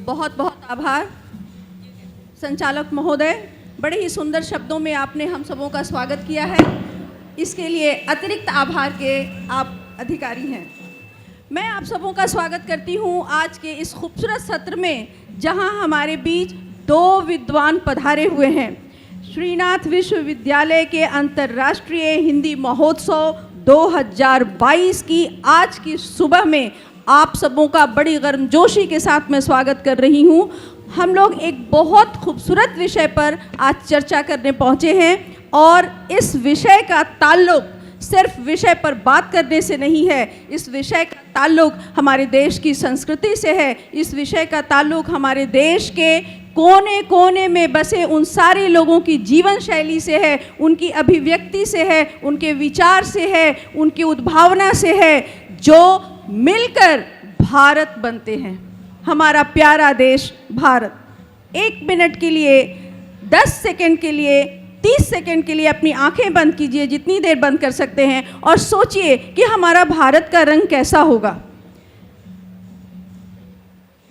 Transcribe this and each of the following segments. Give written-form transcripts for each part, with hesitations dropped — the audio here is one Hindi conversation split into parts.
बहुत बहुत आभार संचालक महोदय, बड़े ही सुंदर शब्दों में आपने हम सबों का स्वागत किया है। इसके लिए अतिरिक्त आभार के आप अधिकारी हैं। मैं आप सबों का स्वागत करती हूं आज के इस खूबसूरत सत्र में, जहां हमारे बीच दो विद्वान पधारे हुए हैं। श्रीनाथ विश्वविद्यालय के अंतर्राष्ट्रीय हिंदी महोत्सव 2022 की आज की सुबह में आप सबों का बड़ी गर्मजोशी के साथ मैं स्वागत कर रही हूं। हम लोग एक बहुत खूबसूरत विषय पर आज चर्चा करने पहुंचे हैं और इस विषय का ताल्लुक सिर्फ विषय पर बात करने से नहीं है। इस विषय का ताल्लुक हमारे देश की संस्कृति से है। इस विषय का ताल्लुक हमारे देश के कोने कोने में बसे उन सारे लोगों की जीवन शैली से है, उनकी अभिव्यक्ति से है, उनके विचार से है, उनकी उद्भावना से है, जो मिलकर भारत बनते हैं, हमारा प्यारा देश भारत। 1 मिनट के लिए, 10 सेकंड के लिए, 30 सेकंड के लिए अपनी आंखें बंद कीजिए, जितनी देर बंद कर सकते हैं, और सोचिए कि हमारा भारत का रंग कैसा होगा।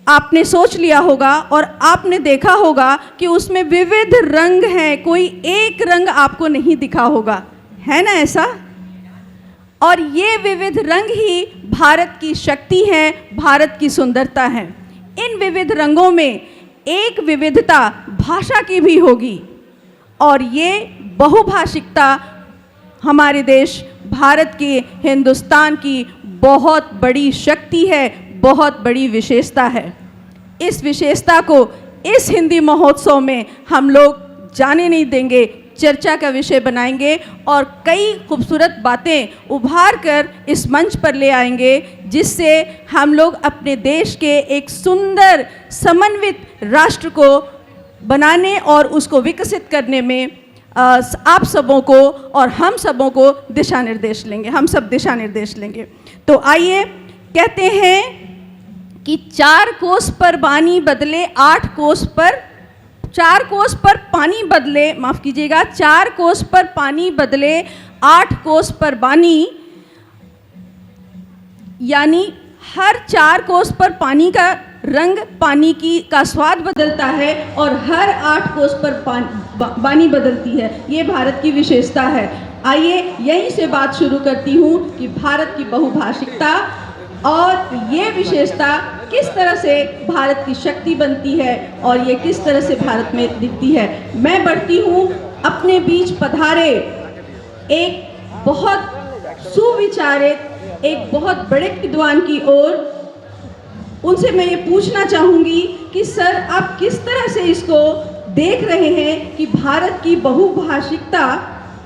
आपने सोच लिया होगा और आपने देखा होगा कि उसमें विविध रंग हैं, कोई एक रंग आपको नहीं दिखा होगा, है ना ऐसा? और ये विविध रंग ही भारत की शक्ति है, भारत की सुंदरता है। इन विविध रंगों में एक विविधता भाषा की भी होगी और ये बहुभाषिकता हमारे देश भारत की, हिंदुस्तान की बहुत बड़ी शक्ति है, बहुत बड़ी विशेषता है। इस विशेषता को इस हिंदी महोत्सव में हम लोग जाने नहीं देंगे, चर्चा का विषय बनाएंगे और कई खूबसूरत बातें उभार कर इस मंच पर ले आएंगे, जिससे हम लोग अपने देश के एक सुंदर समन्वित राष्ट्र को बनाने और उसको विकसित करने में आप सबों को और हम सबों को दिशा निर्देश लेंगे, हम सब दिशा निर्देश लेंगे। तो आइए, कहते हैं कि 4 कोस पर बानी बदले 8 कोस पर, 4 कोस पर पानी बदले, माफ़ कीजिएगा, 4 कोस पर पानी बदले 8 कोस पर बानी, यानी हर 4 कोस पर पानी का रंग, पानी की का स्वाद बदलता है और हर 8 कोस पर बानी बदलती है। ये भारत की विशेषता है। आइए यहीं से बात शुरू करती हूँ कि भारत की बहुभाषिकता और ये विशेषता किस तरह से भारत की शक्ति बनती है और ये किस तरह से भारत में दिखती है। मैं बढ़ती हूँ अपने बीच पधारे एक बहुत सुविचारित, एक बहुत बड़े विद्वान की ओर। उनसे मैं ये पूछना चाहूँगी कि सर, आप किस तरह से इसको देख रहे हैं कि भारत की बहुभाषिकता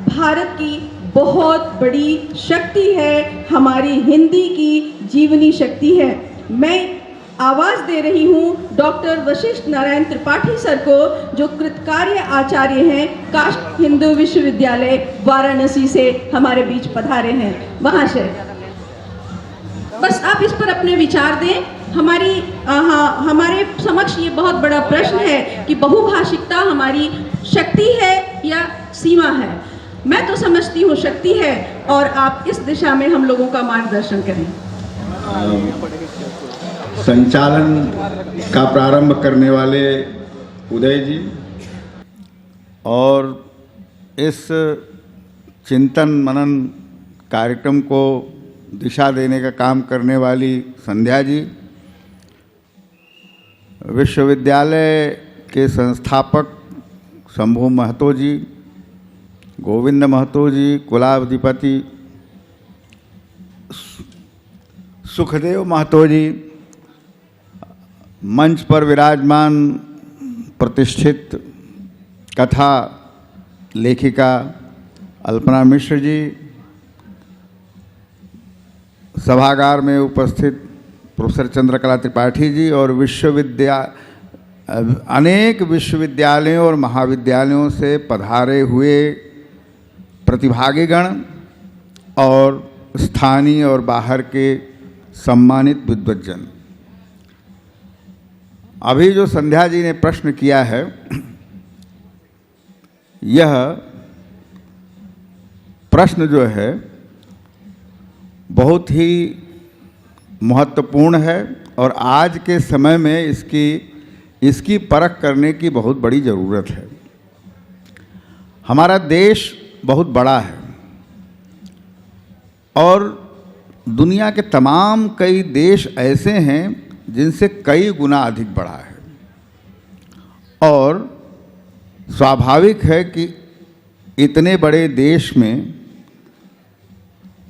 भारत की बहुत बड़ी शक्ति है, हमारी हिंदी की जीवनी शक्ति है। मैं आवाज़ दे रही हूँ डॉक्टर वशिष्ठ नारायण त्रिपाठी सर को, जो कृतकार्य आचार्य हैं, काशी हिंदू विश्वविद्यालय वाराणसी से हमारे बीच पधारे हैं। वहाँ से बस आप इस पर अपने विचार दें। हमारे समक्ष ये बहुत बड़ा प्रश्न है कि बहुभाषिकता हमारी शक्ति है या सीमा है। मैं तो समझती हूँ शक्ति है, और आप इस दिशा में हम लोगों का मार्गदर्शन करें। संचालन का प्रारंभ करने वाले उदय जी और इस चिंतन मनन कार्यक्रम को दिशा देने का काम करने वाली संध्या जी, विश्वविद्यालय के संस्थापक शंभू महतो जी, गोविंद महतो जी, कुलाधिपति सुखदेव महतो जी, मंच पर विराजमान प्रतिष्ठित कथा लेखिका अल्पना मिश्र जी, सभागार में उपस्थित प्रोफेसर चंद्रकला त्रिपाठी जी और अनेक विश्वविद्यालयों और महाविद्यालयों से पधारे हुए प्रतिभागीगण और स्थानीय और बाहर के सम्मानित विद्वज्जन। अभी जो संध्या जी ने प्रश्न किया है, यह प्रश्न जो है बहुत ही महत्वपूर्ण है और आज के समय में इसकी इसकी परख करने की बहुत बड़ी ज़रूरत है। हमारा देश बहुत बड़ा है और दुनिया के तमाम कई देश ऐसे हैं जिनसे कई गुना अधिक बड़ा है, और स्वाभाविक है कि इतने बड़े देश में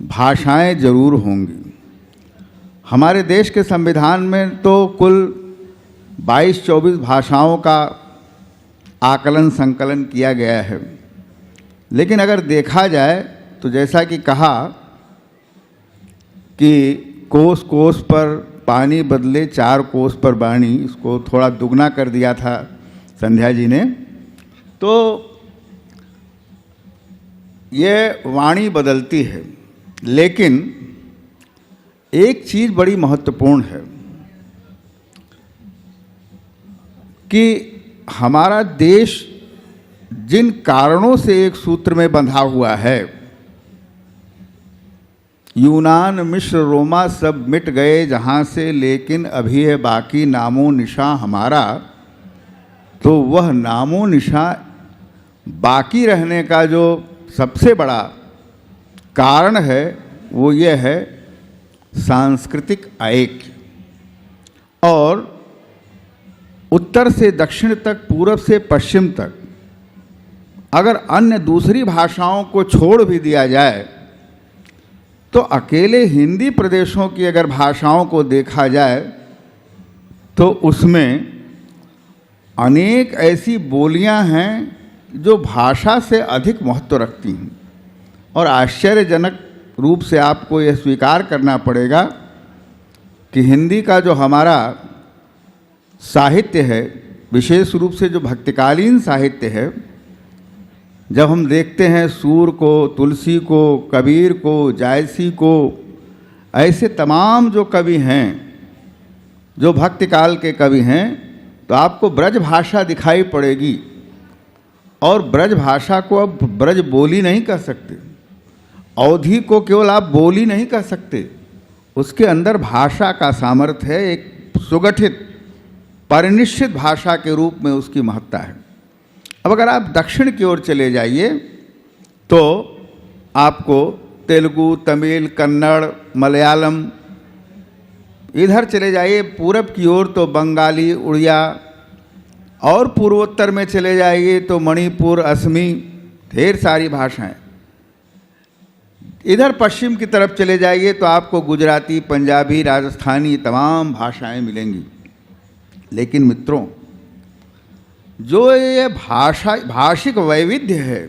भाषाएं जरूर होंगी। हमारे देश के संविधान में तो कुल 22-24 भाषाओं का आकलन संकलन किया गया है, लेकिन अगर देखा जाए तो जैसा कि कहा कि कोस कोस पर पानी बदले 4 कोस पर वाणी, इसको थोड़ा दुगना कर दिया था संध्या जी ने, तो ये वाणी बदलती है। लेकिन एक चीज़ बड़ी महत्वपूर्ण है कि हमारा देश जिन कारणों से एक सूत्र में बंधा हुआ है, यूनान मिस्र रोमा सब मिट गए जहाँ से, लेकिन अभी है बाकी नामो निशा हमारा, तो वह नामो निशा बाकी रहने का जो सबसे बड़ा कारण है वो ये है सांस्कृतिक ऐक्य। और उत्तर से दक्षिण तक, पूरब से पश्चिम तक अगर अन्य दूसरी भाषाओं को छोड़ भी दिया जाए तो अकेले हिंदी प्रदेशों की अगर भाषाओं को देखा जाए तो उसमें अनेक ऐसी बोलियां हैं जो भाषा से अधिक महत्व रखती हैं। और आश्चर्यजनक रूप से आपको यह स्वीकार करना पड़ेगा कि हिंदी का जो हमारा साहित्य है, विशेष रूप से जो भक्तिकालीन साहित्य है, जब हम देखते हैं सूर को, तुलसी को, कबीर को, जायसी को, ऐसे तमाम जो कवि हैं, जो भक्तिकाल के कवि हैं, तो आपको ब्रज भाषा दिखाई पड़ेगी। और ब्रज भाषा को अब ब्रज बोली नहीं कह सकते, अवधी को केवल आप बोली नहीं कह सकते, उसके अंदर भाषा का सामर्थ्य है, एक सुगठित परिनिश्चित भाषा के रूप में उसकी महत्ता है। अब अगर आप दक्षिण की ओर चले जाइए तो आपको तेलुगु, तमिल, कन्नड़, मलयालम, इधर चले जाइए पूरब की ओर तो बंगाली, उड़िया, और पूर्वोत्तर में चले जाइए तो मणिपुर, असमी, ढेर सारी भाषाएं। इधर पश्चिम की तरफ चले जाइए तो आपको गुजराती, पंजाबी, राजस्थानी तमाम भाषाएं मिलेंगी। लेकिन मित्रों, जो ये भाषिक वैविध्य है,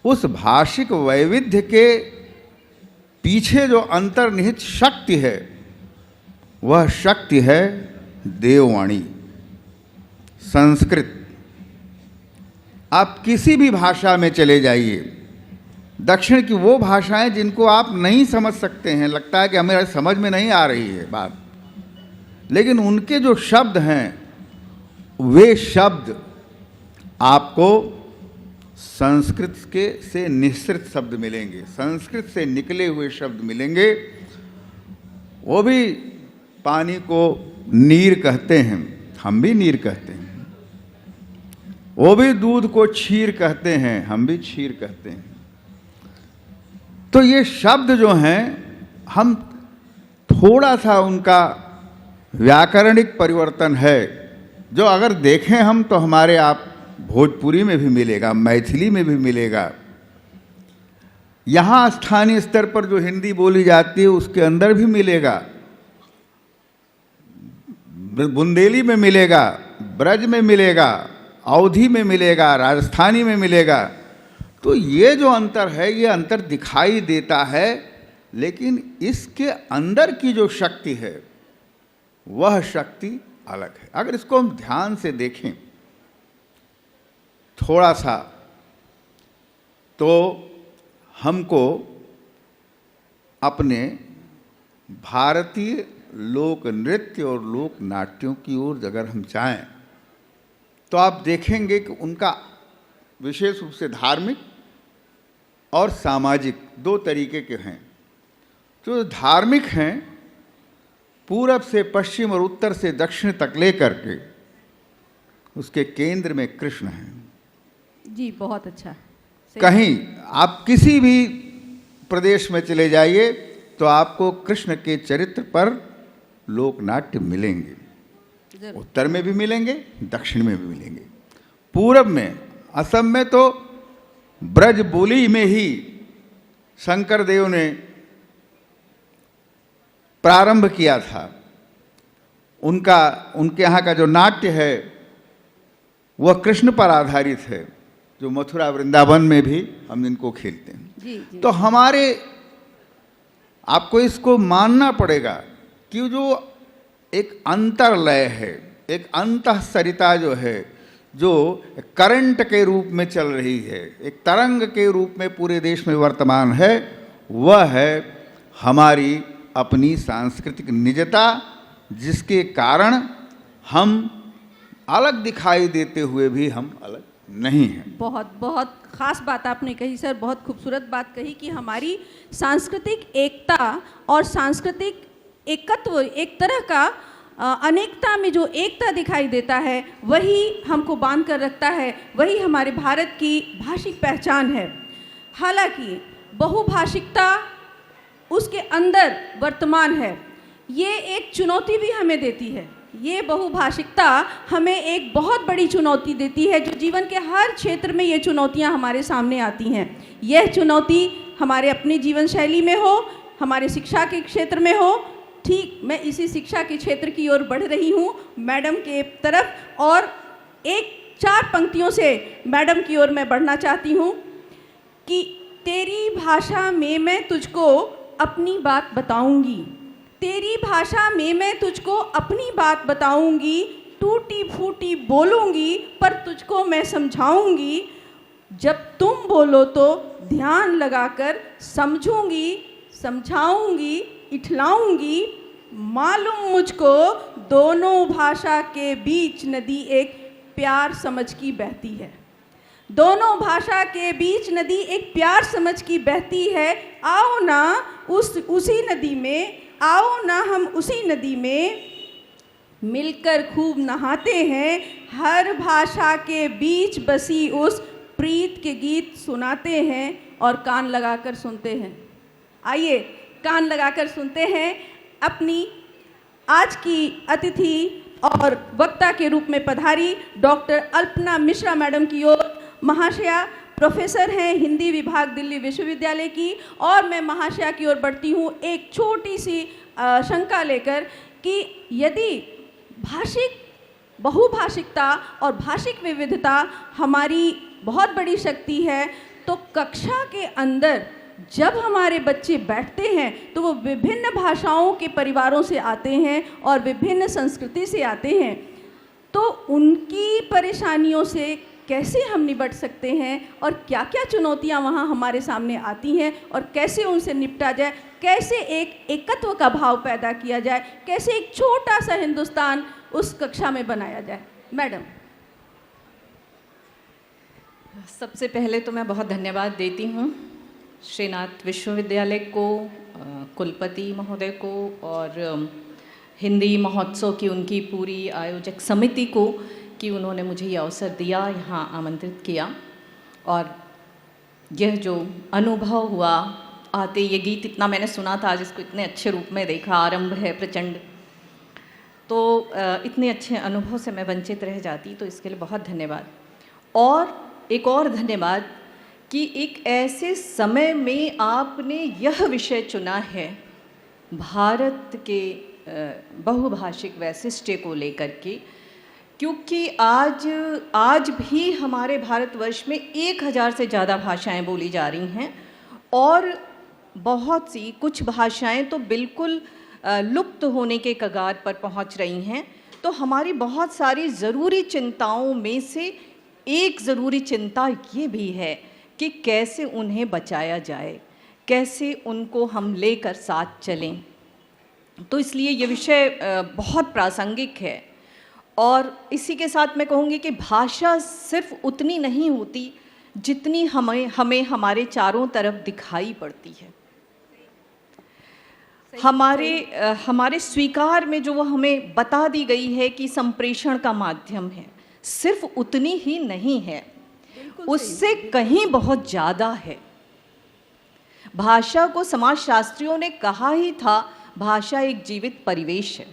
उस भाषिक वैविध्य के पीछे जो अंतर्निहित शक्ति है, वह शक्ति है देववाणी, संस्कृत। आप किसी भी भाषा में चले जाइए, दक्षिण की वो भाषाएं जिनको आप नहीं समझ सकते हैं, लगता है कि हमें समझ में नहीं आ रही है बात, लेकिन उनके जो शब्द हैं, वे शब्द आपको संस्कृत के से निःसृत शब्द मिलेंगे, संस्कृत से निकले हुए शब्द मिलेंगे। वो भी पानी को नीर कहते हैं, हम भी नीर कहते हैं। वो भी दूध को क्षीर कहते हैं, हम भी क्षीर कहते हैं। तो ये शब्द जो हैं, हम थोड़ा सा उनका व्याकरणिक परिवर्तन है, जो अगर देखें हम तो हमारे आप भोजपुरी में भी मिलेगा, मैथिली में भी मिलेगा, यहाँ स्थानीय स्तर पर जो हिंदी बोली जाती है उसके अंदर भी मिलेगा, बुंदेली में मिलेगा, ब्रज में मिलेगा, अवधी में मिलेगा, राजस्थानी में मिलेगा। तो ये जो अंतर है, ये अंतर दिखाई देता है, लेकिन इसके अंदर की जो शक्ति है वह शक्ति अलग है। अगर इसको हम ध्यान से देखें थोड़ा सा, तो हमको अपने भारतीय लोक नृत्य और लोक नाट्यों की ओर अगर हम जाएं तो आप देखेंगे कि उनका विशेष रूप से धार्मिक और सामाजिक दो तरीके के हैं। जो धार्मिक हैं, पूरब से पश्चिम और उत्तर से दक्षिण तक लेकर के उसके केंद्र में कृष्ण है। जी, बहुत अच्छा। सही। कहीं आप किसी भी प्रदेश में चले जाइए तो आपको कृष्ण के चरित्र पर लोकनाट्य मिलेंगे। जरूर। उत्तर में भी मिलेंगे, दक्षिण में भी मिलेंगे। पूरब में, असम में तो ब्रज बोली में ही शंकर देव ने प्रारंभ किया था। उनके यहाँ का जो नाट्य है वह कृष्ण पर आधारित है, जो मथुरा वृंदावन में भी हम इनको खेलते हैं। जी, जी। तो आपको इसको मानना पड़ेगा कि जो एक अंतर्लय है, एक अंतःसरिता जो है, जो करंट के रूप में चल रही है, एक तरंग के रूप में पूरे देश में वर्तमान है, वह है हमारी अपनी सांस्कृतिक निजता, जिसके कारण हम अलग दिखाई देते हुए भी हम अलग नहीं हैं। बहुत बहुत ख़ास बात आपने कही सर, बहुत खूबसूरत बात कही कि हमारी सांस्कृतिक एकता और सांस्कृतिक एकत्व, एक तरह का अनेकता में जो एकता दिखाई देता है, वही हमको बांध कर रखता है, वही हमारे भारत की भाषिक पहचान है। हालांकि बहुभाषिकता उसके अंदर वर्तमान है, ये एक चुनौती भी हमें देती है। ये बहुभाषिकता हमें एक बहुत बड़ी चुनौती देती है, जो जीवन के हर क्षेत्र में ये चुनौतियां हमारे सामने आती हैं। यह चुनौती हमारे अपनी जीवन शैली में हो, हमारे शिक्षा के क्षेत्र में हो। ठीक मैं इसी शिक्षा के क्षेत्र की ओर बढ़ रही हूँ मैडम के तरफ, और एक 4 पंक्तियों से मैडम की ओर मैं बढ़ना चाहती हूँ कि तेरी भाषा में मैं तुझको अपनी बात बताऊंगी, तेरी भाषा में मैं तुझको अपनी बात बताऊंगी, टूटी फूटी बोलूंगी पर तुझको मैं समझाऊंगी, जब तुम बोलो तो ध्यान लगाकर समझूंगी, समझाऊंगी, इठलाऊंगी, मालूम मुझको दोनों भाषा के बीच नदी एक प्यार समझ की बहती है। दोनों भाषा के बीच नदी एक प्यार समझ की बहती है। आओ ना उसी नदी में, आओ ना हम उसी नदी में मिलकर खूब नहाते हैं, हर भाषा के बीच बसी उस प्रीत के गीत सुनाते हैं और कान लगाकर सुनते हैं। आइए कान लगाकर सुनते हैं अपनी आज की अतिथि और वक्ता के रूप में पधारी डॉक्टर अल्पना मिश्रा मैडम की ओर। महाशया प्रोफेसर हैं हिंदी विभाग दिल्ली विश्वविद्यालय की, और मैं महाशया की ओर बढ़ती हूँ एक छोटी सी शंका लेकर कि यदि भाषिक बहुभाषिकता और भाषिक विविधता हमारी बहुत बड़ी शक्ति है, तो कक्षा के अंदर जब हमारे बच्चे बैठते हैं तो वो विभिन्न भाषाओं के परिवारों से आते हैं और विभिन्न संस्कृति से आते हैं, तो उनकी परेशानियों से कैसे हम निपट सकते हैं और क्या क्या चुनौतियां वहां हमारे सामने आती हैं और कैसे उनसे निपटा जाए, कैसे एक एकत्व का भाव पैदा किया जाए, कैसे एक छोटा सा हिंदुस्तान उस कक्षा में बनाया जाए। मैडम। सबसे पहले तो मैं बहुत धन्यवाद देती हूँ श्रीनाथ विश्वविद्यालय को, कुलपति महोदय को और हिंदी महोत्सव की उनकी पूरी आयोजक समिति को कि उन्होंने मुझे ये अवसर दिया, यहाँ आमंत्रित किया। और यह जो अनुभव हुआ आते, ये गीत इतना मैंने सुना था, आज इसको इतने अच्छे रूप में देखा, आरंभ है प्रचंड, तो इतने अच्छे अनुभव से मैं वंचित रह जाती, तो इसके लिए बहुत धन्यवाद। और एक और धन्यवाद कि एक ऐसे समय में आपने यह विषय चुना है भारत के बहुभाषिक वैशिष्ट्य को लेकर के, क्योंकि आज भी हमारे भारतवर्ष में 1000 से ज़्यादा भाषाएं बोली जा रही हैं और बहुत सी कुछ भाषाएं तो बिल्कुल लुप्त होने के कगार पर पहुंच रही हैं। तो हमारी बहुत सारी ज़रूरी चिंताओं में से एक ज़रूरी चिंता ये भी है कि कैसे उन्हें बचाया जाए, कैसे उनको हम लेकर साथ चलें। तो इसलिए ये विषय बहुत प्रासंगिक है। और इसी के साथ मैं कहूँगी कि भाषा सिर्फ उतनी नहीं होती जितनी हमें हमारे चारों तरफ दिखाई पड़ती है। हमारे स्वीकार में जो वो हमें बता दी गई है कि संप्रेषण का माध्यम है, सिर्फ उतनी ही नहीं है, उससे कहीं बहुत ज़्यादा है। भाषा को समाजशास्त्रियों ने कहा ही था, भाषा एक जीवित परिवेश है।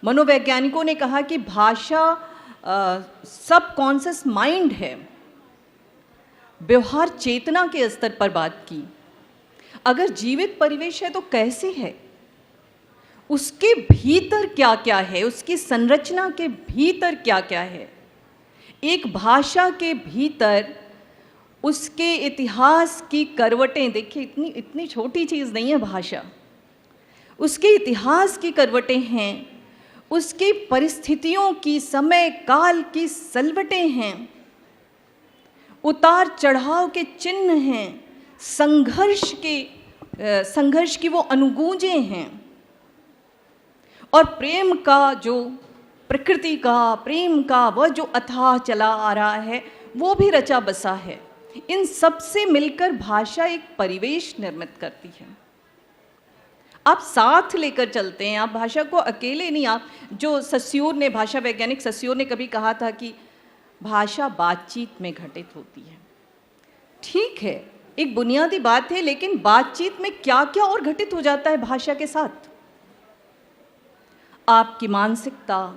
मनोवैज्ञानिकों ने कहा कि भाषा सबकॉन्शियस माइंड है, व्यवहार चेतना के स्तर पर बात की। अगर जीवित परिवेश है तो कैसे है, उसके भीतर क्या क्या है, उसकी संरचना के भीतर क्या क्या है। एक भाषा के भीतर उसके इतिहास की करवटें देखिए, इतनी छोटी चीज़ नहीं है भाषा। उसके इतिहास की करवटें हैं, उसकी परिस्थितियों की, समय काल की सलवटें हैं, उतार चढ़ाव के चिन्ह हैं, संघर्ष की वो अनुगूंजें हैं, और प्रेम का जो प्रकृति का, प्रेम का वह जो अथाह चला आ रहा है, वो भी रचा बसा है। इन सब से मिलकर भाषा एक परिवेश निर्मित करती है। आप साथ लेकर चलते हैं, आप भाषा को अकेले नहीं। आप जो सस्योर ने, भाषा वैज्ञानिक सस्योर ने कभी कहा था कि भाषा बातचीत में घटित होती है। ठीक है, एक बुनियादी बात है, लेकिन बातचीत में क्या क्या और घटित हो जाता है भाषा के साथ। आपकी मानसिकता,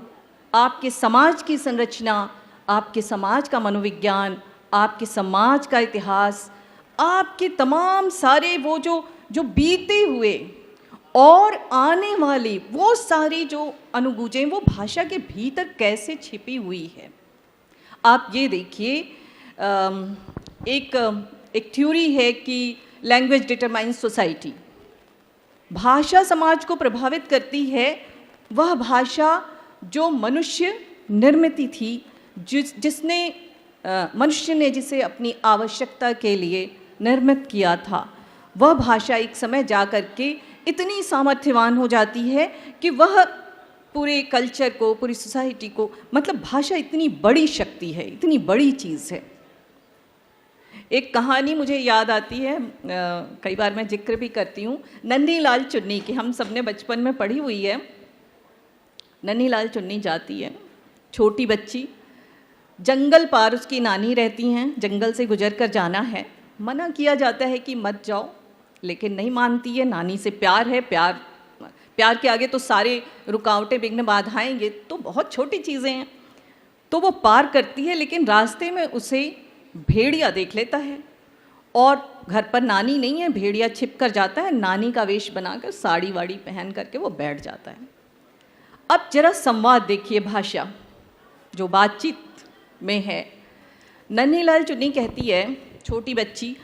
आपके समाज की संरचना, आपके समाज का मनोविज्ञान, आपके समाज का इतिहास, आपके तमाम सारे वो जो बीते हुए और आने वाली वो सारी जो अनुगूंजें, वो भाषा के भीतर कैसे छिपी हुई है। आप ये देखिए, एक थ्योरी है कि लैंग्वेज डिटरमाइंस सोसाइटी। भाषा समाज को प्रभावित करती है। वह भाषा जो मनुष्य निर्मित थी, जिसने मनुष्य ने जिसे अपनी आवश्यकता के लिए निर्मित किया था, वह भाषा एक समय जा कर के इतनी सामर्थ्यवान हो जाती है कि वह पूरे कल्चर को, पूरी सोसाइटी को, मतलब भाषा इतनी बड़ी शक्ति है, इतनी बड़ी चीज़ है। एक कहानी मुझे याद आती है, कई बार मैं जिक्र भी करती हूँ, नन्ही लाल चुन्नी की। हम सब ने बचपन में पढ़ी हुई है। नन्ही लाल चुन्नी जाती है, छोटी बच्ची, जंगल पार उसकी नानी रहती हैं, जंगल से गुजर कर जाना है। मना किया जाता है कि मत जाओ, लेकिन नहीं मानती है। नानी से प्यार है, प्यार के आगे तो सारे रुकावटें, विघ्न, बाधाएं, ये तो बहुत छोटी चीज़ें हैं। तो वो पार करती है, लेकिन रास्ते में उसे भेड़िया देख लेता है, और घर पर नानी नहीं है। भेड़िया छिप कर जाता है, नानी का वेश बनाकर, साड़ी वाड़ी पहन करके वो बैठ जाता है। अब जरा संवाद देखिए, भाषा जो बातचीत में है। नन्ही लाल चुन्नी कहती है, छोटी बच्ची,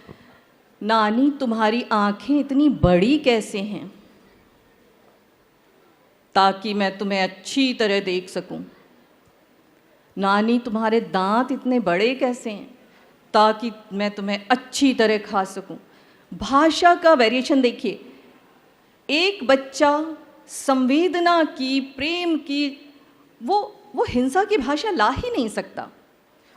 नानी तुम्हारी आंखें इतनी बड़ी कैसे हैं, ताकि मैं तुम्हें अच्छी तरह देख सकूं। नानी तुम्हारे दांत इतने बड़े कैसे हैं, ताकि मैं तुम्हें अच्छी तरह खा सकूं। भाषा का वेरिएशन देखिए। एक बच्चा संवेदना की, प्रेम की, वो हिंसा की भाषा ला ही नहीं सकता।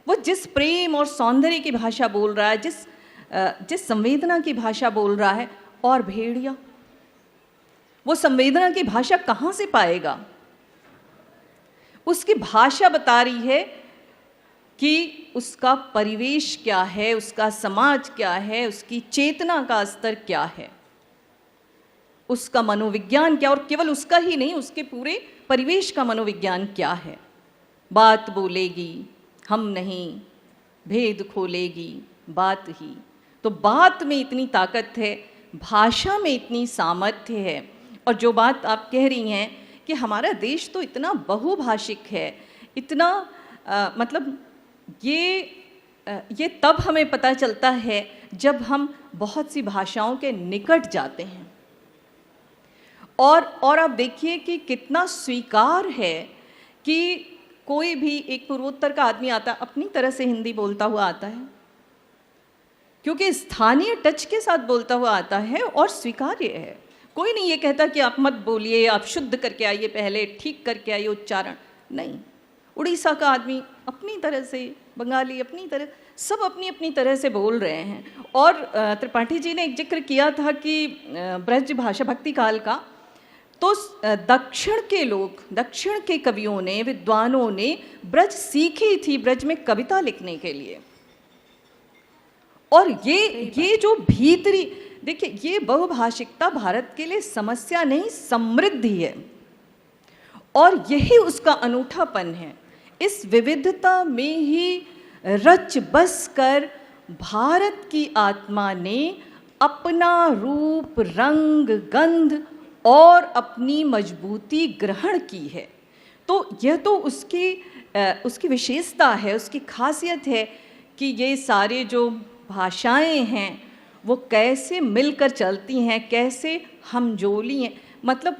वो जिस प्रेम और सौंदर्य की भाषा बोल रहा है, जिस संवेदना की भाषा बोल रहा है, और भेड़िया वो संवेदना की भाषा कहाँ से पाएगा। उसकी भाषा बता रही है कि उसका परिवेश क्या है, उसका समाज क्या है, उसकी चेतना का स्तर क्या है, उसका मनोविज्ञान क्या, और केवल उसका ही नहीं, उसके पूरे परिवेश का मनोविज्ञान क्या है। बात बोलेगी, हम नहीं, भेद खोलेगी बात ही। तो बात में इतनी ताकत है, भाषा में इतनी सामर्थ्य है। और जो बात आप कह रही हैं कि हमारा देश तो इतना बहुभाषिक है, इतना मतलब ये तब हमें पता चलता है जब हम बहुत सी भाषाओं के निकट जाते हैं। और आप देखिए कि कितना स्वीकार है कि कोई भी एक पूर्वोत्तर का आदमी आता, अपनी तरह से हिंदी बोलता हुआ आता है, क्योंकि स्थानीय टच के साथ बोलता हुआ आता है और स्वीकार्य है। कोई नहीं ये कहता कि आप मत बोलिए, आप शुद्ध करके आइए, पहले ठीक करके आइए उच्चारण, नहीं। उड़ीसा का आदमी अपनी तरह से, बंगाली अपनी तरह, सब अपनी अपनी तरह से बोल रहे हैं। और त्रिपाठी जी ने एक जिक्र किया था कि ब्रज भाषा भक्ति काल का, तो दक्षिण के लोग, दक्षिण के कवियों ने, विद्वानों ने ब्रज सीखी थी ब्रज में कविता लिखने के लिए। और ये जो भीतरी, देखिए, ये बहुभाषिकता भारत के लिए समस्या नहीं, समृद्धि है, और यही उसका अनूठापन है। इस विविधता में ही रच बस कर भारत की आत्मा ने अपना रूप, रंग, गंध और अपनी मजबूती ग्रहण की है। तो यह तो उसकी विशेषता है, उसकी खासियत है कि ये सारे जो भाषाएं हैं वो कैसे मिलकर चलती हैं, कैसे हमजोली हैं, मतलब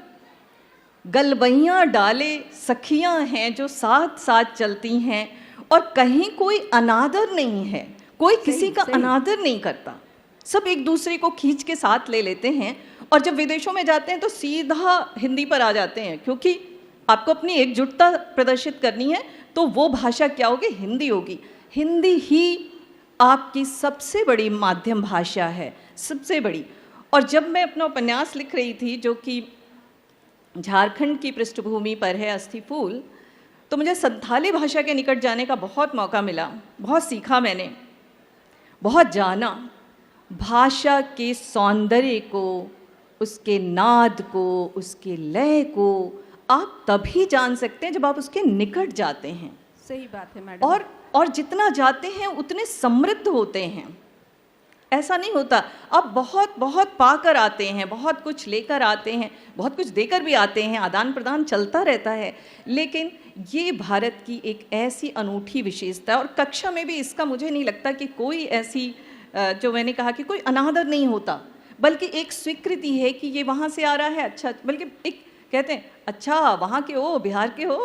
गलबैयाँ डाले सखियाँ हैं जो साथ साथ चलती हैं, और कहीं कोई अनादर नहीं है, कोई किसी का अनादर नहीं करता, सब एक दूसरे को खींच के साथ ले लेते हैं। और जब विदेशों में जाते हैं तो सीधा हिंदी पर आ जाते हैं, क्योंकि आपको अपनी एकजुटता प्रदर्शित करनी है तो वो भाषा क्या होगी, हिंदी होगी। हिंदी ही आपकी सबसे बड़ी माध्यम भाषा है, सबसे बड़ी। और जब मैं अपना उपन्यास लिख रही थी जो कि झारखंड की पृष्ठभूमि पर है, अस्थि फूल, तो मुझे संथाली भाषा के निकट जाने का बहुत मौका मिला, बहुत सीखा मैंने, बहुत जाना भाषा के सौंदर्य को, उसके नाद को, उसके लय को आप तभी जान सकते हैं जब आप उसके निकट जाते हैं। सही बात है मैडम। और जितना जाते हैं उतने समृद्ध होते हैं। ऐसा नहीं होता आप बहुत बहुत पाकर आते हैं, बहुत कुछ लेकर आते हैं, बहुत कुछ देकर भी आते हैं, आदान प्रदान चलता रहता है, लेकिन ये भारत की एक ऐसी अनूठी विशेषता है। और कक्षा में भी इसका मुझे नहीं लगता कि कोई ऐसी, जो मैंने कहा कि कोई अनादर नहीं होता, बल्कि एक स्वीकृति है कि ये वहाँ से आ रहा है, अच्छा, बल्कि एक कहते हैं अच्छा वहाँ के हो, बिहार के हो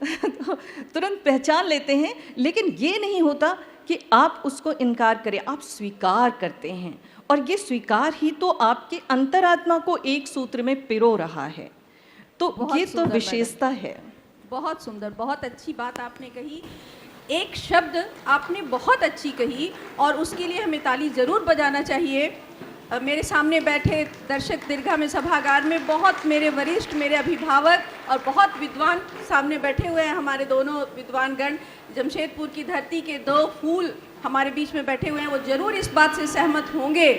तो तुरंत पहचान लेते हैं। लेकिन ये नहीं होता कि आप उसको इनकार करें, आप स्वीकार करते हैं, और ये स्वीकार ही तो आपके अंतरात्मा को एक सूत्र में पिरो रहा है। तो ये तो विशेषता है। बहुत सुंदर, बहुत अच्छी बात आपने कही। एक शब्द आपने बहुत अच्छी कही और उसके लिए हमें ताली ज़रूर बजाना चाहिए। मेरे सामने बैठे दर्शक दीर्घा में सभागार में बहुत मेरे वरिष्ठ, मेरे अभिभावक और बहुत विद्वान सामने बैठे हुए हैं। हमारे दोनों विद्वानगण, जमशेदपुर की धरती के दो फूल हमारे बीच में बैठे हुए हैं, वो ज़रूर इस बात से सहमत होंगे,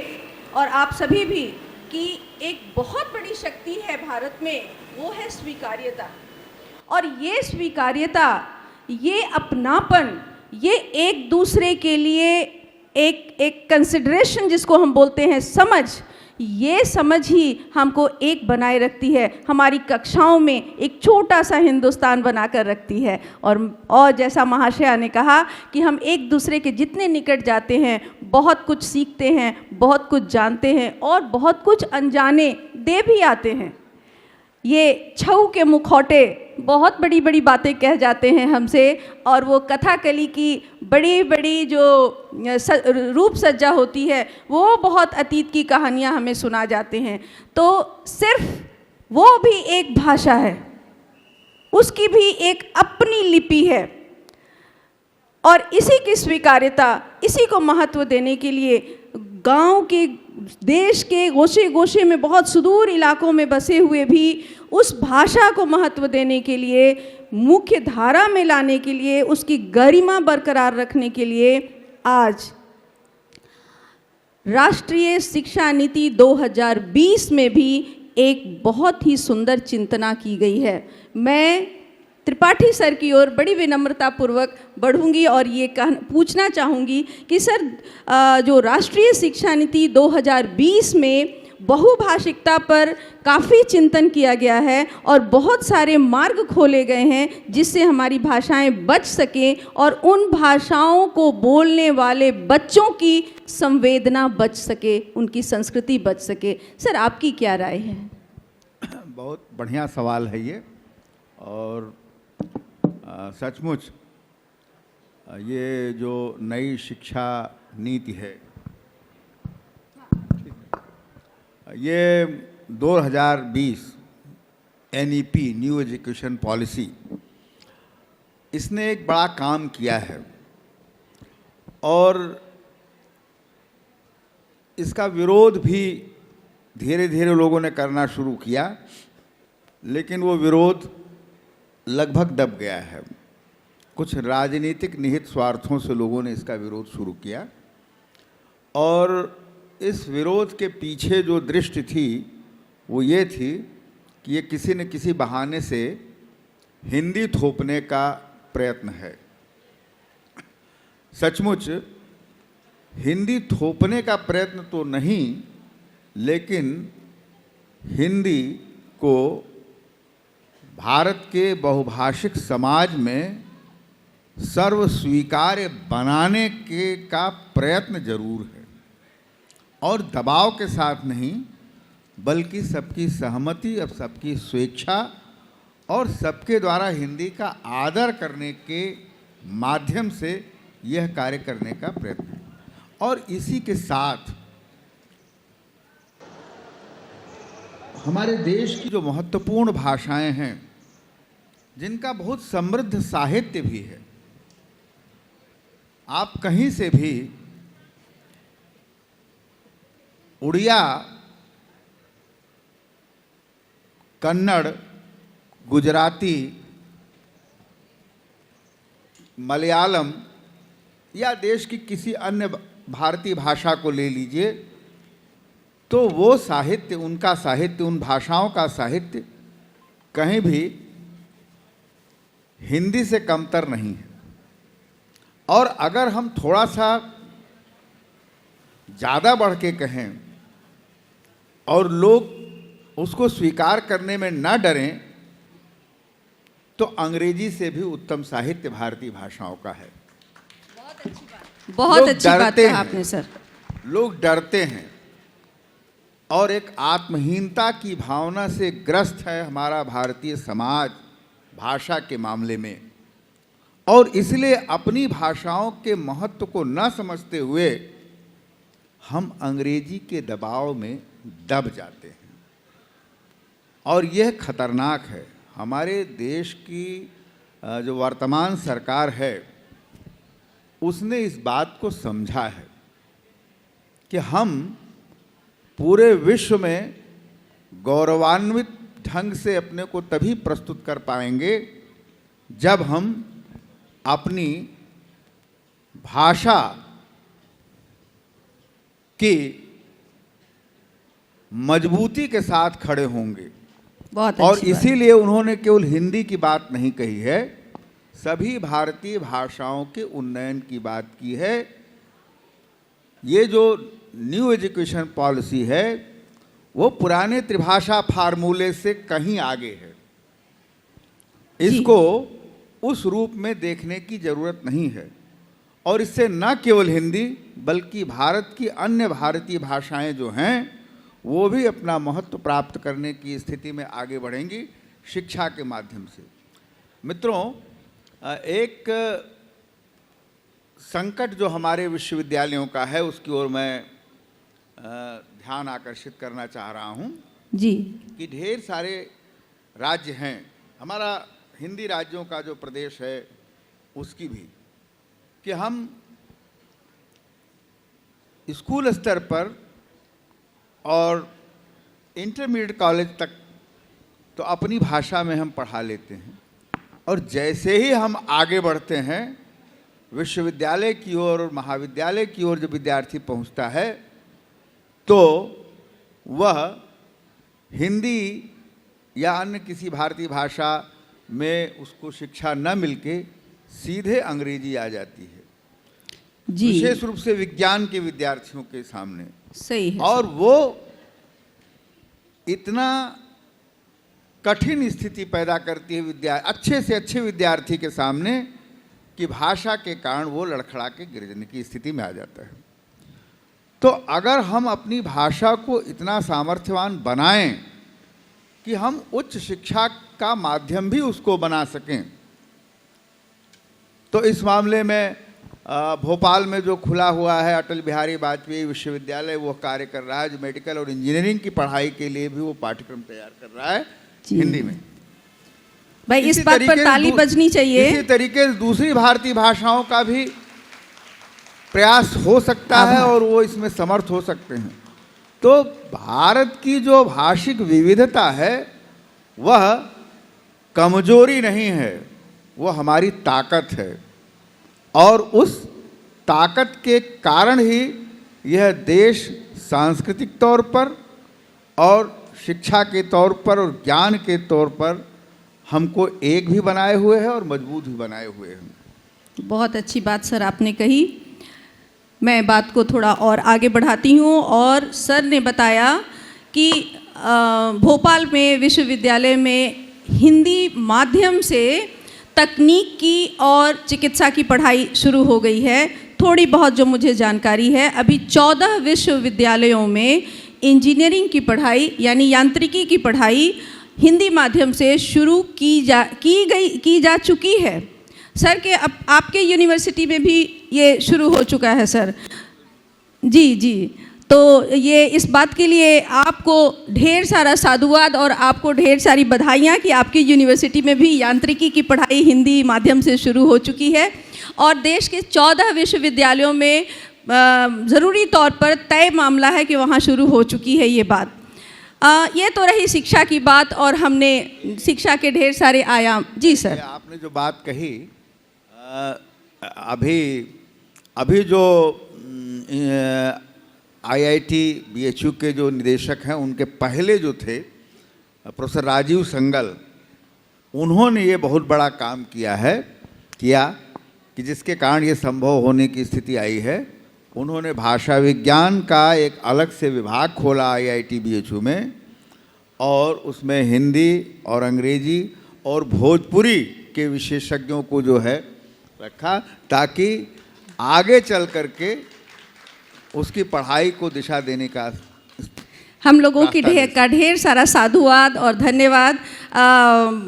और आप सभी भी, कि एक बहुत बड़ी शक्ति है भारत में, वो है स्वीकार्यता। और ये स्वीकार्यता, ये अपनापन, ये एक दूसरे के लिए एक कंसिडरेशन जिसको हम बोलते हैं समझ, ये समझ ही हमको एक बनाए रखती है, हमारी कक्षाओं में एक छोटा सा हिंदुस्तान बनाकर रखती है। और जैसा महाशया ने कहा कि हम एक दूसरे के जितने निकट जाते हैं बहुत कुछ सीखते हैं, बहुत कुछ जानते हैं और बहुत कुछ अनजाने दे भी आते हैं। ये छऊ के मुखौटे बहुत बड़ी बड़ी बातें कह जाते हैं हमसे, और वो कथाकली की बड़ी बड़ी जो रूप सज्जा होती है वो बहुत अतीत की कहानियाँ हमें सुना जाते हैं। तो सिर्फ वो भी एक भाषा है, उसकी भी एक अपनी लिपि है, और इसी की स्वीकार्यता, इसी को महत्व देने के लिए गांव के, देश के गोशे गोशे में बहुत सुदूर इलाकों में बसे हुए भी उस भाषा को महत्व देने के लिए, मुख्य धारा में लाने के लिए, उसकी गरिमा बरकरार रखने के लिए आज राष्ट्रीय शिक्षा नीति 2020 में भी एक बहुत ही सुंदर चिंतना की गई है। मैं त्रिपाठी सर की ओर बड़ी विनम्रता पूर्वक बढ़ूंगी और ये पूछना चाहूँगी कि सर, जो राष्ट्रीय शिक्षा नीति 2020 में बहुभाषिकता पर काफ़ी चिंतन किया गया है और बहुत सारे मार्ग खोले गए हैं जिससे हमारी भाषाएं बच सकें और उन भाषाओं को बोलने वाले बच्चों की संवेदना बच सके, उनकी संस्कृति बच सके। सर, आपकी क्या राय है? बहुत बढ़िया सवाल है ये, और सचमुच ये जो नई शिक्षा नीति है, ये 2020 NEP न्यू एजुकेशन पॉलिसी, इसने एक बड़ा काम किया है और इसका विरोध भी धीरे धीरे लोगों ने करना शुरू किया। लेकिन वो विरोध लगभग दब गया है। कुछ राजनीतिक निहित स्वार्थों से लोगों ने इसका विरोध शुरू किया और इस विरोध के पीछे जो दृष्टि थी वो ये थी कि ये किसी न किसी बहाने से हिंदी थोपने का प्रयत्न है। सचमुच हिंदी थोपने का प्रयत्न तो नहीं, लेकिन हिंदी को भारत के बहुभाषिक समाज में सर्वस्वीकार्य बनाने के का प्रयत्न जरूर है, और दबाव के साथ नहीं बल्कि सबकी सहमति और सबकी स्वेच्छा और सबके द्वारा हिंदी का आदर करने के माध्यम से यह कार्य करने का प्रयत्न है। और इसी के साथ हमारे देश की जो महत्वपूर्ण भाषाएं हैं, जिनका बहुत समृद्ध साहित्य भी है, आप कहीं से भी उड़िया, कन्नड़, गुजराती, मलयालम या देश की किसी अन्य भारतीय भाषा को ले लीजिए, तो वो साहित्य, उनका साहित्य, उन भाषाओं का साहित्य कहीं भी हिंदी से कमतर नहीं है। और अगर हम थोड़ा सा ज़्यादा बढ़ के कहें और लोग उसको स्वीकार करने में ना डरें, तो अंग्रेजी से भी उत्तम साहित्य भारतीय भाषाओं का है। बहुत अच्छी बात कहा आपने सर। लोग डरते हैं और एक आत्महीनता की भावना से ग्रस्त है हमारा भारतीय समाज भाषा के मामले में, और इसलिए अपनी भाषाओं के महत्व को न समझते हुए हम अंग्रेजी के दबाव में दब जाते हैं, और यह खतरनाक है। हमारे देश की जो वर्तमान सरकार है उसने इस बात को समझा है कि हम पूरे विश्व में गौरवान्वित ढंग से अपने को तभी प्रस्तुत कर पाएंगे जब हम अपनी भाषा की मजबूती के साथ खड़े होंगे। बहुत और अच्छी बात। इसीलिए उन्होंने केवल हिंदी की बात नहीं कही है, सभी भारतीय भाषाओं के उन्नयन की बात की है। ये जो न्यू एजुकेशन पॉलिसी है वो पुराने त्रिभाषा फार्मूले से कहीं आगे है। इसको उस रूप में देखने की जरूरत नहीं है, और इससे न केवल हिंदी बल्कि भारत की अन्य भारतीय भाषाएं जो हैं वो भी अपना महत्व प्राप्त करने की स्थिति में आगे बढ़ेंगी शिक्षा के माध्यम से। मित्रों, एक संकट जो हमारे विश्वविद्यालयों का है उसकी ओर मैं ध्यान आकर्षित करना चाह रहा हूं जी। कि ढेर सारे राज्य हैं, हमारा हिंदी राज्यों का जो प्रदेश है उसकी भी, कि हम स्कूल स्तर पर और इंटरमीडिएट कॉलेज तक तो अपनी भाषा में हम पढ़ा लेते हैं, और जैसे ही हम आगे बढ़ते हैं विश्वविद्यालय की ओर और महाविद्यालय की ओर जब विद्यार्थी पहुंचता है तो वह हिंदी या अन्य किसी भारतीय भाषा में उसको शिक्षा न मिलके सीधे अंग्रेजी आ जाती है जी। विशेष रूप से विज्ञान के विद्यार्थियों के सामने। सही है। और वो इतना कठिन स्थिति पैदा करती है अच्छे से अच्छे विद्यार्थी के सामने कि भाषा के कारण वो लड़खड़ा के गिर जाने की स्थिति में आ जाता है। तो अगर हम अपनी भाषा को इतना सामर्थ्यवान बनाएं कि हम उच्च शिक्षा का माध्यम भी उसको बना सकें, तो इस मामले में भोपाल में जो खुला हुआ है अटल बिहारी वाजपेयी विश्वविद्यालय वो कार्य कर रहा है, जो मेडिकल और इंजीनियरिंग की पढ़ाई के लिए भी वो पाठ्यक्रम तैयार कर रहा है हिंदी में। भाई इस बात पर ताली बजनी चाहिए। इसी तरीके से दूसरी भारतीय भाषाओं का भी प्रयास हो सकता है और वो इसमें समर्थ हो सकते हैं। तो भारत की जो भाषिक विविधता है वह कमजोरी नहीं है, वो हमारी ताकत है। और उस ताकत के कारण ही यह देश सांस्कृतिक तौर पर और शिक्षा के तौर पर और ज्ञान के तौर पर हमको एक भी बनाए हुए है और मजबूत भी बनाए हुए हैं। बहुत अच्छी बात सर आपने कही। मैं बात को थोड़ा और आगे बढ़ाती हूँ। और सर ने बताया कि भोपाल में विश्वविद्यालय में हिंदी माध्यम से तकनीक की और चिकित्सा की पढ़ाई शुरू हो गई है। थोड़ी बहुत जो मुझे जानकारी है, अभी 14 विश्वविद्यालयों में इंजीनियरिंग की पढ़ाई यानी यांत्रिकी की पढ़ाई हिंदी माध्यम से शुरू की जा चुकी है। सर के अब आपके यूनिवर्सिटी में भी ये शुरू हो चुका है सर। जी जी, तो ये इस बात के लिए आपको ढेर सारा साधुवाद और आपको ढेर सारी बधाइयाँ कि आपकी यूनिवर्सिटी में भी यांत्रिकी की पढ़ाई हिंदी माध्यम से शुरू हो चुकी है। और देश के 14 विश्वविद्यालयों में ज़रूरी तौर पर तय मामला है कि वहाँ शुरू हो चुकी है ये बात। ये तो रही शिक्षा की बात और हमने शिक्षा के ढेर सारे आयाम। जी सर, आपने जो बात कही, अभी जो IIT BHU के जो निदेशक हैं, उनके पहले जो थे प्रोफेसर राजीव संगल, उन्होंने ये बहुत बड़ा काम किया कि जिसके कारण ये संभव होने की स्थिति आई है। उन्होंने भाषा विज्ञान का एक अलग से विभाग खोला IIT BHU में, और उसमें हिंदी और अंग्रेजी और भोजपुरी के विशेषज्ञों को जो है रखा, ताकि आगे चल करके उसकी पढ़ाई को दिशा देने का हम लोगों की ढेर सारा साधुवाद और धन्यवाद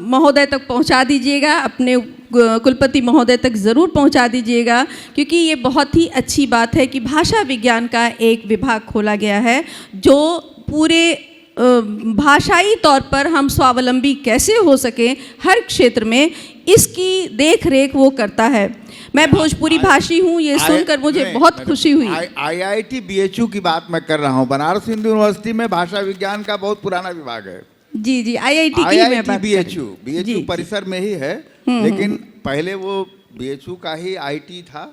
महोदय तक पहुंचा दीजिएगा, अपने कुलपति महोदय तक ज़रूर पहुंचा दीजिएगा, क्योंकि ये बहुत ही अच्छी बात है कि भाषा विज्ञान का एक विभाग खोला गया है जो पूरे भाषाई तौर पर हम स्वावलंबी कैसे हो सकें हर क्षेत्र में, इसकी देख रेख वो करता है। मैं भोजपुरी भाषी हूँ, ये सुनकर मुझे बहुत खुशी हुई। IIT BHU की बात मैं कर रहा हूँ। बनारस हिंदू यूनिवर्सिटी में भाषा विज्ञान का बहुत पुराना विभाग है। जी जी, IIT की मैं बात कर रही हूँ। BHU परिसर में ही है, लेकिन पहले वो BHU का ही IT था,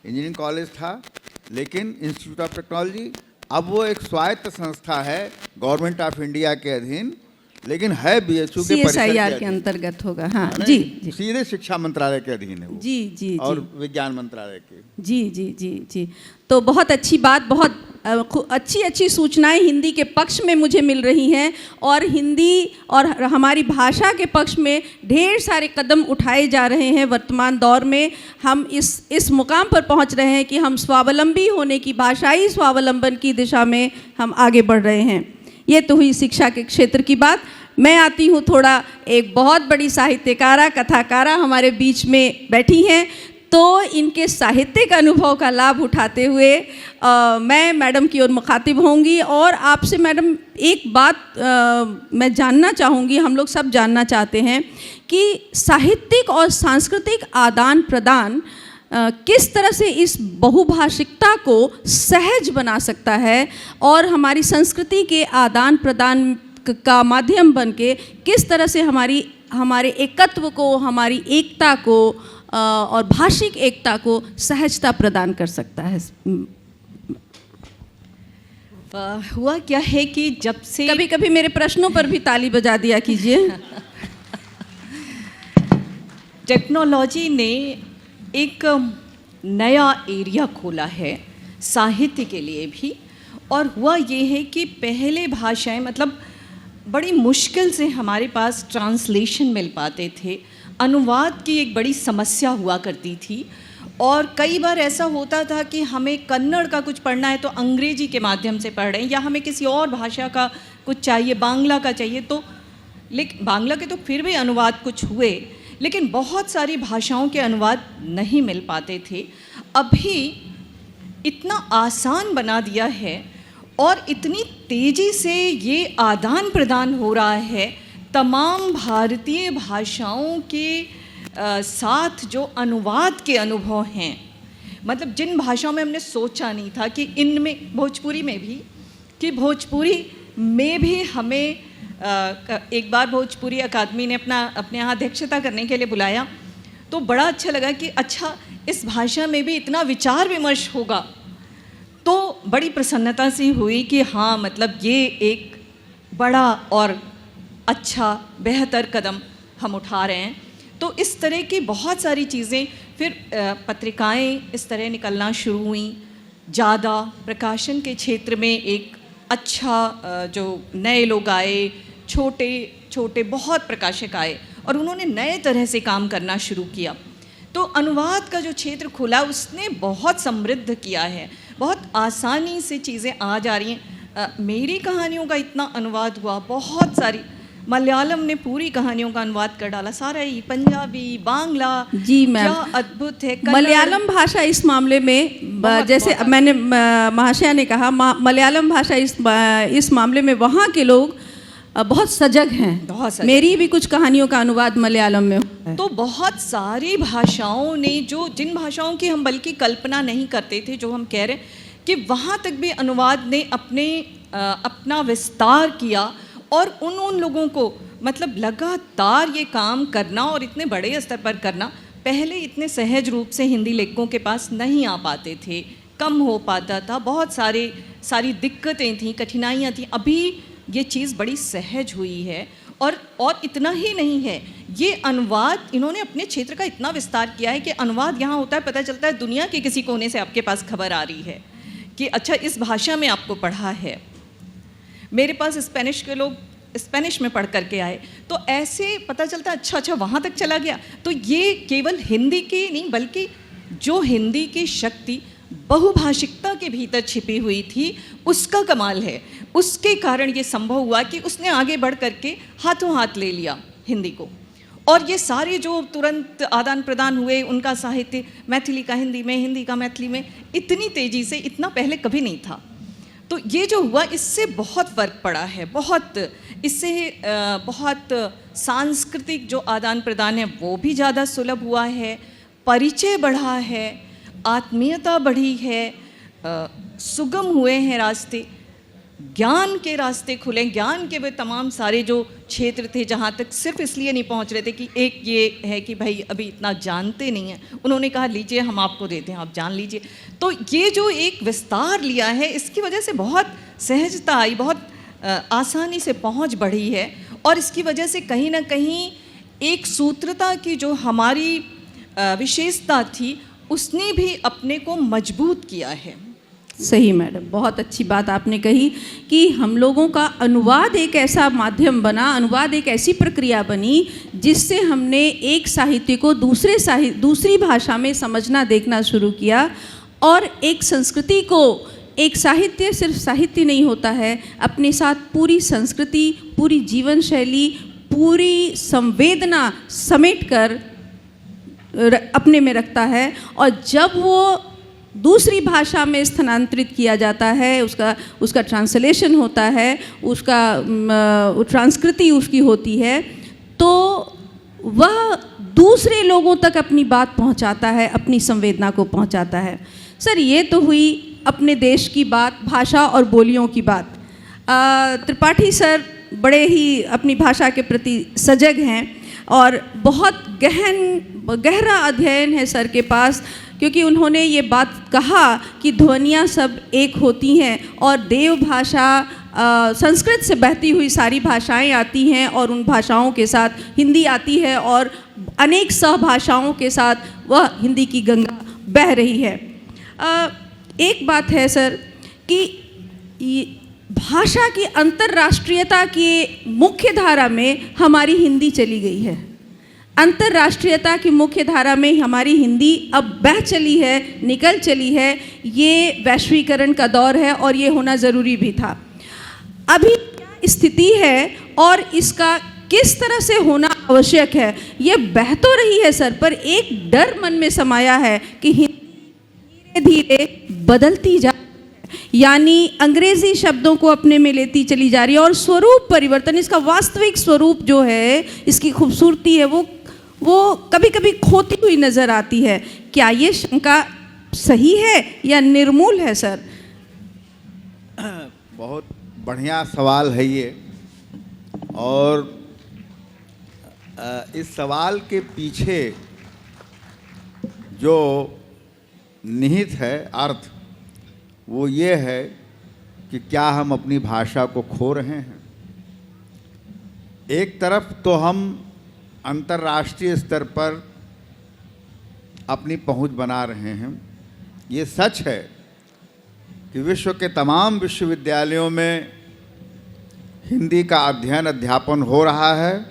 इंजीनियरिंग कॉलेज था, लेकिन इंस्टीट्यूट ऑफ टेक्नोलॉजी अब वो एक स्वायत्त संस्था है गवर्नमेंट ऑफ इंडिया के अधीन, लेकिन है BHU के CSIR के अंतर्गत होगा। हाँ जी जी, सीधे शिक्षा मंत्रालय के अधीन है वो। जी जी और विज्ञान मंत्रालय के। जी जी जी जी, तो बहुत अच्छी बात, बहुत अच्छी सूचनाएं हिंदी के पक्ष में मुझे मिल रही हैं, और हिंदी और हमारी भाषा के पक्ष में ढेर सारे कदम उठाए जा रहे हैं। वर्तमान दौर में हम इस मुकाम पर पहुंच रहे हैं कि हम स्वावलंबी होने की, भाषाई स्वावलंबन की दिशा में हम आगे बढ़ रहे हैं। ये तो हुई शिक्षा के क्षेत्र की बात। मैं आती हूँ थोड़ा, एक बहुत बड़ी साहित्यकारा, कथाकारा हमारे बीच में बैठी हैं, तो इनके साहित्यिक अनुभव का लाभ उठाते हुए मैं मैडम की ओर मुखातिब होंगी। और आपसे मैडम एक बात मैं जानना चाहूँगी, हम लोग सब जानना चाहते हैं कि साहित्यिक और सांस्कृतिक आदान प्रदान किस तरह से इस बहुभाषिकता को सहज बना सकता है, और हमारी संस्कृति के आदान प्रदान का माध्यम बन के किस तरह से हमारे एकत्व को, हमारी एकता को और भाषिक एकता को सहजता प्रदान कर सकता है। हुआ क्या है कि जब से कभी कभी मेरे प्रश्नों पर भी ताली बजा दिया कीजिए। टेक्नोलॉजी ने एक नया एरिया खोला है साहित्य के लिए भी, और हुआ ये है कि पहले भाषाएं, मतलब बड़ी मुश्किल से हमारे पास ट्रांसलेशन मिल पाते थे, अनुवाद की एक बड़ी समस्या हुआ करती थी, और कई बार ऐसा होता था कि हमें कन्नड़ का कुछ पढ़ना है तो अंग्रेजी के माध्यम से पढ़ रहे हैं, या हमें किसी और भाषा का कुछ चाहिए, बांग्ला का चाहिए, तो लेकिन बांग्ला के तो फिर भी अनुवाद कुछ हुए, लेकिन बहुत सारी भाषाओं के अनुवाद नहीं मिल पाते थे। अभी इतना आसान बना दिया है और इतनी तेज़ी से ये आदान प्रदान हो रहा है तमाम भारतीय भाषाओं के साथ जो अनुवाद के अनुभव हैं, मतलब जिन भाषाओं में हमने सोचा नहीं था कि इनमें, भोजपुरी में भी, कि भोजपुरी में भी हमें एक बार भोजपुरी अकादमी ने अपने यहाँ अध्यक्षता करने के लिए बुलाया, तो बड़ा अच्छा लगा कि अच्छा इस भाषा में भी इतना विचार विमर्श होगा। तो बड़ी प्रसन्नता सी हुई कि हाँ, मतलब ये एक बड़ा और अच्छा बेहतर कदम हम उठा रहे हैं। तो इस तरह की बहुत सारी चीज़ें, फिर पत्रिकाएं इस तरह निकलना शुरू हुई। ज़्यादा प्रकाशन के क्षेत्र में एक अच्छा जो नए लोग आए, छोटे छोटे बहुत प्रकाशक आए और उन्होंने नए तरह से काम करना शुरू किया। तो अनुवाद का जो क्षेत्र खुला उसने बहुत समृद्ध किया है, बहुत आसानी से चीज़ें आ जा रही हैं। मेरी कहानियों का इतना अनुवाद हुआ, बहुत सारी, मलयालम ने पूरी कहानियों का अनुवाद कर डाला, सारा ही, पंजाबी, बांग्ला। जी मैम, क्या अद्भुत है। मलयालम भाषा इस मामले में जैसे मैंने महाशया ने कहा, मलयालम भाषा इस मामले में वहाँ के लोग बहुत सजग हैं, बहुत सजग। मेरी भी कुछ कहानियों का अनुवाद मलयालम में है। तो बहुत सारी भाषाओं ने, जो जिन भाषाओं की हम बल्कि कल्पना नहीं करते थे, जो हम कह रहे हैं कि वहाँ तक भी अनुवाद ने अपना विस्तार किया। और उन लोगों को मतलब लगातार ये काम करना और इतने बड़े स्तर पर करना, पहले इतने सहज रूप से हिंदी लेखकों के पास नहीं आ पाते थे, कम हो पाता था, बहुत सारी दिक्कतें थीं, कठिनाइयाँ थीं। अभी ये चीज़ बड़ी सहज हुई है। और इतना ही नहीं है, ये अनुवाद, इन्होंने अपने क्षेत्र का इतना विस्तार किया है कि अनुवाद यहाँ होता है, पता चलता है दुनिया के किसी कोने से आपके पास खबर आ रही है कि अच्छा इस भाषा में आपको पढ़ा है। मेरे पास स्पेनिश के लोग स्पेनिश में पढ़ करके आए, तो ऐसे पता चलता है अच्छा वहाँ तक चला गया। तो ये केवल हिंदी की नहीं, बल्कि जो हिंदी की शक्ति बहुभाषिकता के भीतर छिपी हुई थी, उसका कमाल है। उसके कारण ये संभव हुआ कि उसने आगे बढ़ करके हाथों हाथ ले लिया हिंदी को। और ये सारे जो तुरंत आदान प्रदान हुए, उनका साहित्य मैथिली का हिंदी में, हिंदी का मैथिली में, इतनी तेज़ी से, इतना पहले कभी नहीं था। तो ये जो हुआ, इससे बहुत फ़र्क पड़ा है, इससे बहुत सांस्कृतिक जो आदान प्रदान है वो भी ज़्यादा सुलभ हुआ है, परिचय बढ़ा है, आत्मीयता बढ़ी है, सुगम हुए हैं रास्ते, ज्ञान के रास्ते खुले। ज्ञान के वे तमाम सारे जो क्षेत्र थे जहाँ तक सिर्फ इसलिए नहीं पहुँच रहे थे कि एक ये है कि भाई अभी इतना जानते नहीं हैं, उन्होंने कहा लीजिए हम आपको देते हैं, आप जान लीजिए। तो ये जो एक विस्तार लिया है, इसकी वजह से बहुत सहजता आई, बहुत आसानी से पहुँच बढ़ी है। और इसकी वजह से कहीं ना कहीं एक सूत्रता की जो हमारी विशेषता थी, उसने भी अपने को मजबूत किया है। सही मैडम, बहुत अच्छी बात आपने कही कि हम लोगों का अनुवाद एक ऐसा माध्यम बना, अनुवाद एक ऐसी प्रक्रिया बनी जिससे हमने एक साहित्य को दूसरी भाषा में समझना देखना शुरू किया। और एक संस्कृति को, एक साहित्य सिर्फ साहित्य नहीं होता है, अपने साथ पूरी संस्कृति, पूरी जीवन शैली, पूरी संवेदना समेट कर अपने में रखता है। और जब वो दूसरी भाषा में स्थानांतरित किया जाता है, उसका ट्रांसलेशन होता है, उसका ट्रांसकृति उसकी होती है, तो वह दूसरे लोगों तक अपनी बात पहुंचाता है, अपनी संवेदना को पहुंचाता है। सर, ये तो हुई अपने देश की बात, भाषा और बोलियों की बात। त्रिपाठी सर बड़े ही अपनी भाषा के प्रति सजग हैं और बहुत गहरा अध्ययन है सर के पास, क्योंकि उन्होंने ये बात कहा कि ध्वनियाँ सब एक होती हैं और देव भाषा संस्कृत से बहती हुई सारी भाषाएं आती हैं और उन भाषाओं के साथ हिंदी आती है और अनेक सहभाषाओं के साथ वह हिंदी की गंगा बह रही है। एक बात है सर कि भाषा की अंतर्राष्ट्रीयता की मुख्य धारा में हमारी हिंदी चली गई है। अंतर्राष्ट्रीयता की मुख्य धारा में हमारी हिंदी अब बह चली है, निकल चली है। ये वैश्वीकरण का दौर है और ये होना ज़रूरी भी था। अभी क्या स्थिति है और इसका किस तरह से होना आवश्यक है? ये बह तो रही है सर, पर एक डर मन में समाया है कि हिंदी धीरे धीरे बदलती जा, यानी अंग्रेजी शब्दों को अपने में लेती चली जा रही है और स्वरूप परिवर्तन, इसका वास्तविक स्वरूप जो है, इसकी खूबसूरती है, वो कभी कभी खोती हुई नज़र आती है। क्या ये शंका सही है या निर्मूल है सर? बहुत बढ़िया सवाल है ये। और इस सवाल के पीछे जो निहित है अर्थ, वो ये है कि क्या हम अपनी भाषा को खो रहे हैं। एक तरफ तो हम अंतर्राष्ट्रीय स्तर पर अपनी पहुंच बना रहे हैं। ये सच है कि विश्व के तमाम विश्वविद्यालयों में हिंदी का अध्ययन अध्यापन हो रहा है,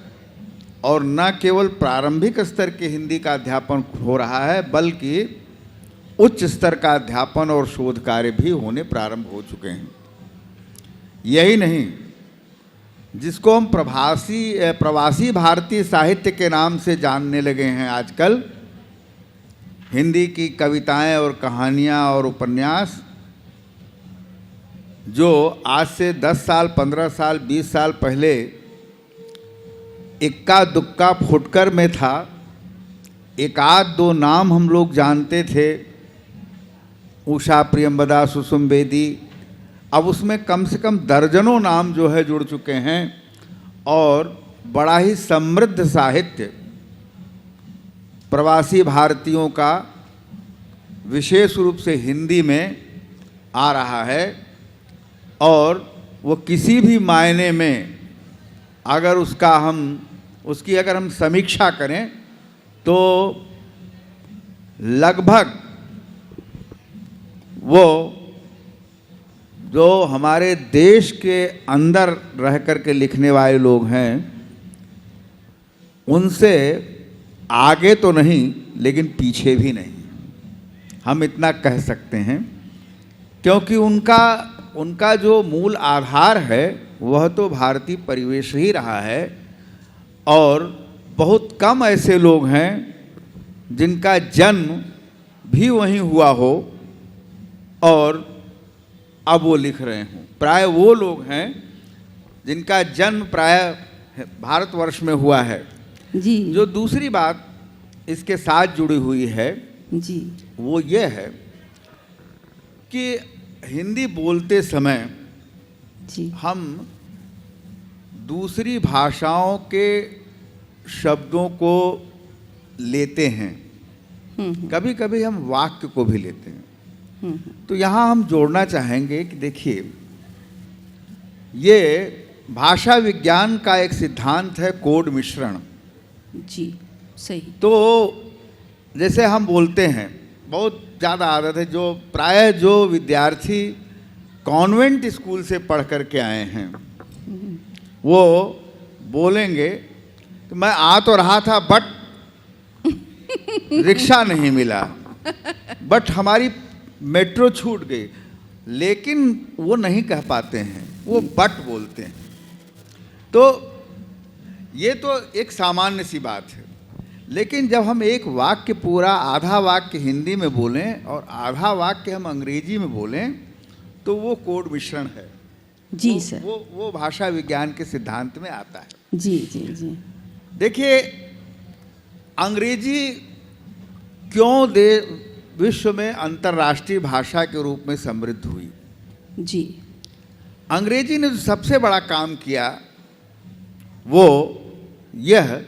और न केवल प्रारंभिक स्तर के हिंदी का अध्यापन हो रहा है, बल्कि उच्च स्तर का अध्यापन और शोध कार्य भी होने प्रारंभ हो चुके हैं। यही नहीं, जिसको हम प्रवासी भारतीय साहित्य के नाम से जानने लगे हैं आजकल, हिंदी की कविताएं और कहानियां और उपन्यास जो आज से 10 साल, 15 साल, 20 साल पहले इक्का दुक्का फुटकर में था, एक आध दो नाम हम लोग जानते थे, उषा, प्रियंवदा, सुसुम बेदी, अब उसमें कम से कम दर्जनों नाम जो है जुड़ चुके हैं, और बड़ा ही समृद्ध साहित्य प्रवासी भारतीयों का विशेष रूप से हिंदी में आ रहा है। और वो किसी भी मायने में अगर उसकी अगर हम समीक्षा करें तो लगभग वो जो हमारे देश के अंदर रह कर के लिखने वाले लोग हैं, उनसे आगे तो नहीं लेकिन पीछे भी नहीं, हम इतना कह सकते हैं। क्योंकि उनका जो मूल आधार है वह तो भारतीय परिवेश ही रहा है, और बहुत कम ऐसे लोग हैं जिनका जन्म भी वहीं हुआ हो और अब वो लिख रहे हों। प्राय वो लोग हैं जिनका जन्म प्राय भारतवर्ष में हुआ है। जी। जो दूसरी बात इसके साथ जुड़ी हुई है जी, वो ये है कि हिंदी बोलते समय जी, हम दूसरी भाषाओं के शब्दों को लेते हैं, कभी कभी हम वाक्य को भी लेते हैं। तो यहाँ हम जोड़ना चाहेंगे कि देखिए, ये भाषा विज्ञान का एक सिद्धांत है कोड मिश्रण। जी, सही। तो जैसे हम बोलते हैं, बहुत ज़्यादा आदत है, जो प्राय जो विद्यार्थी कॉन्वेंट स्कूल से पढ़ कर के आए हैं वो बोलेंगे कि मैं आ तो रहा था बट रिक्शा नहीं मिला, बट हमारी मेट्रो छूट गई। लेकिन वो नहीं कह पाते हैं, वो बट बोलते हैं। तो ये तो एक सामान्य सी बात है। लेकिन जब हम एक वाक्य पूरा, आधा वाक्य हिंदी में बोलें और आधा वाक्य हम अंग्रेजी में बोलें, तो वो कोड मिश्रण है। जी सर। वो भाषा विज्ञान के सिद्धांत में आता है। जी जी जी। देखिए, अंग्रेजी क्यों विश्व में अंतर्राष्ट्रीय भाषा के रूप में समृद्ध हुई? जी। अंग्रेजी ने जो सबसे बड़ा काम किया वो यह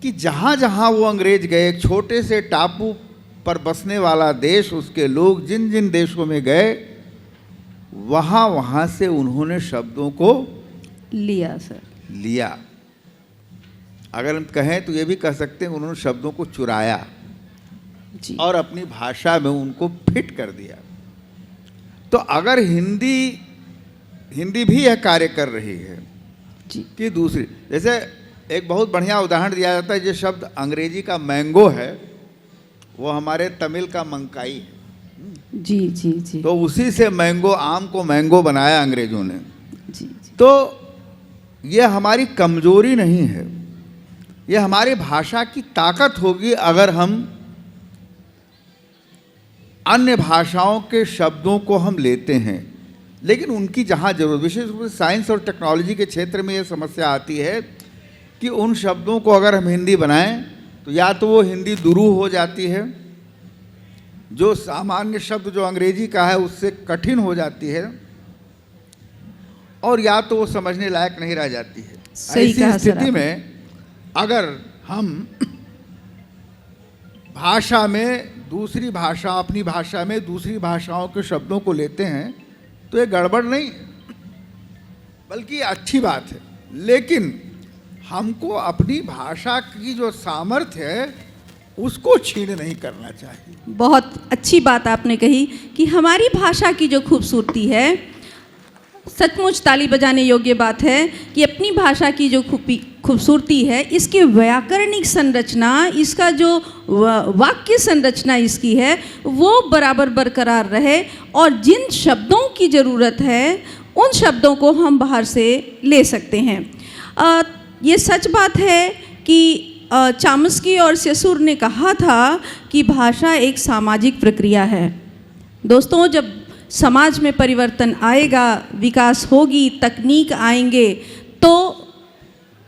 कि जहाँ जहाँ वो अंग्रेज गए, एक छोटे से टापू पर बसने वाला देश, उसके लोग जिन जिन देशों में गए, वहाँ वहाँ से उन्होंने शब्दों को लिया सर। लिया। अगर हम कहें तो ये भी कह सकते हैं उन्होंने शब्दों को चुराया जी। और अपनी भाषा में उनको फिट कर दिया। तो अगर हिंदी भी यह कार्य कर रही है जी। कि दूसरी, जैसे एक बहुत बढ़िया उदाहरण दिया जाता है, जो शब्द अंग्रेजी का मैंगो है वो हमारे तमिल का मंकाई है। जी जी जी। तो उसी से मैंगो, आम को मैंगो बनाया अंग्रेजों ने। जी जी। तो यह हमारी कमजोरी नहीं है, यह हमारी भाषा की ताकत होगी अगर हम अन्य भाषाओं के शब्दों को हम लेते हैं। लेकिन उनकी जहाँ जरूरत, विशेष रूप से साइंस और टेक्नोलॉजी के क्षेत्र में यह समस्या आती है कि उन शब्दों को अगर हम हिंदी बनाएं तो या तो वो हिंदी दुरूह हो जाती है, जो सामान्य शब्द जो अंग्रेजी का है उससे कठिन हो जाती है, और या तो वो समझने लायक नहीं रह जाती है। सही ऐसी कहा सर स्थिति आपने। में अगर हम भाषा में दूसरी भाषा, अपनी भाषा में दूसरी भाषाओं के शब्दों को लेते हैं तो ये गड़बड़ नहीं है, बल्कि अच्छी बात है। लेकिन हमको अपनी भाषा की जो सामर्थ्य है उसको छीन नहीं करना चाहिए। बहुत अच्छी बात आपने कही कि हमारी भाषा की जो खूबसूरती है, सचमुच ताली बजाने योग्य बात है कि अपनी भाषा की जो खूबसूरती है, इसकी व्याकरणिक संरचना, इसका जो वाक्य संरचना इसकी है वो बराबर बरकरार रहे, और जिन शब्दों की ज़रूरत है उन शब्दों को हम बाहर से ले सकते हैं। ये सच बात है कि चामस्की और सेसूर ने कहा था कि भाषा एक सामाजिक प्रक्रिया है। दोस्तों, जब समाज में परिवर्तन आएगा, विकास होगी, तकनीक आएंगे, तो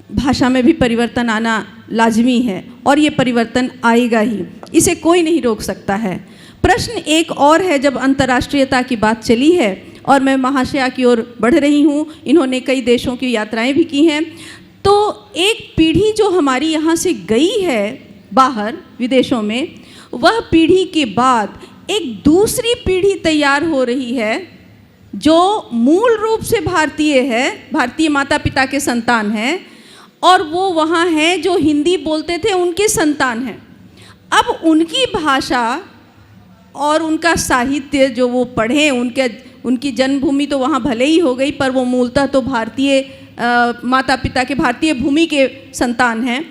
भाषा में भी परिवर्तन आना लाजमी है, और ये परिवर्तन आएगा ही, इसे कोई नहीं रोक सकता है। प्रश्न एक और है, जब अंतर्राष्ट्रीयता की बात चली है और मैं महाशया की ओर बढ़ रही हूँ, इन्होंने कई देशों की यात्राएं भी की हैं, तो एक पीढ़ी जो हमारी यहाँ से गई है बाहर विदेशों में, वह पीढ़ी के बाद एक दूसरी पीढ़ी तैयार हो रही है जो मूल रूप से भारतीय है, भारतीय माता पिता के संतान है, और वो वहाँ है जो हिंदी बोलते थे उनके संतान हैं। अब उनकी भाषा और उनका साहित्य जो वो पढ़ें, उनकी जन्मभूमि तो वहाँ भले ही हो गई, पर वो मूलतः तो भारतीय माता पिता के, भारतीय भूमि के संतान हैं।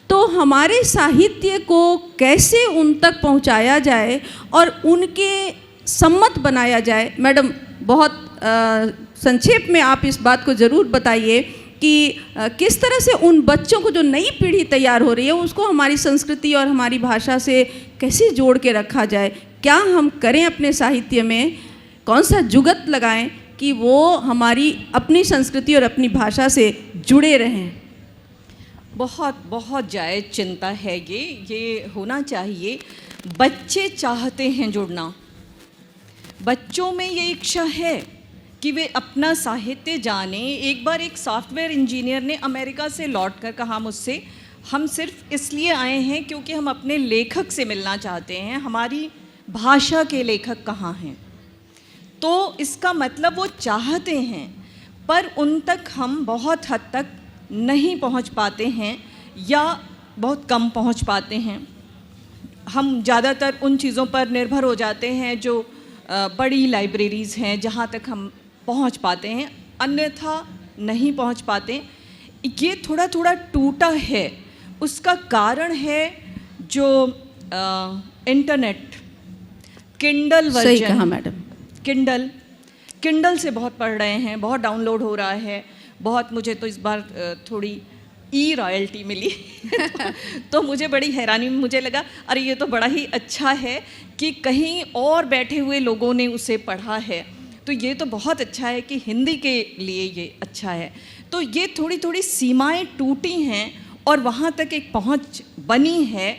तो हमारे साहित्य को कैसे उन तक पहुंचाया जाए और उनके सम्मत बनाया जाए, मैडम बहुत संक्षेप में आप इस बात को ज़रूर बताइए कि किस तरह से उन बच्चों को, जो नई पीढ़ी तैयार हो रही है, उसको हमारी संस्कृति और हमारी भाषा से कैसे जोड़ के रखा जाए। क्या हम करें अपने साहित्य में, कौन सा जुगत लगाएं कि वो हमारी अपनी संस्कृति और अपनी भाषा से जुड़े रहें। बहुत बहुत जायज़ चिंता है ये होना चाहिए। बच्चे चाहते हैं जुड़ना, बच्चों में ये इच्छा है कि वे अपना साहित्य जाने। एक बार एक सॉफ्टवेयर इंजीनियर ने अमेरिका से लौट कर कहा मुझसे, हम सिर्फ इसलिए आए हैं क्योंकि हम अपने लेखक से मिलना चाहते हैं, हमारी भाषा के लेखक कहाँ हैं। तो इसका मतलब वो चाहते हैं, पर उन तक हम बहुत हद तक नहीं पहुंच पाते हैं या बहुत कम पहुंच पाते हैं। हम ज़्यादातर उन चीज़ों पर निर्भर हो जाते हैं जो बड़ी लाइब्रेरीज़ हैं, जहां तक हम पहुंच पाते हैं, अन्यथा नहीं पहुंच पाते। ये थोड़ा थोड़ा टूटा है। उसका कारण है जो इंटरनेट, किंडल वर्जन। सही कहा मैडम। किंडल से बहुत पढ़ रहे हैं, बहुत डाउनलोड हो रहा है, बहुत। मुझे तो इस बार थोड़ी ई रॉयल्टी मिली तो मुझे बड़ी हैरानी, मुझे लगा अरे ये तो बड़ा ही अच्छा है कि कहीं और बैठे हुए लोगों ने उसे पढ़ा है, तो ये तो बहुत अच्छा है कि हिंदी के लिए ये अच्छा है। तो ये थोड़ी थोड़ी सीमाएं टूटी हैं और वहाँ तक एक पहुँच बनी है।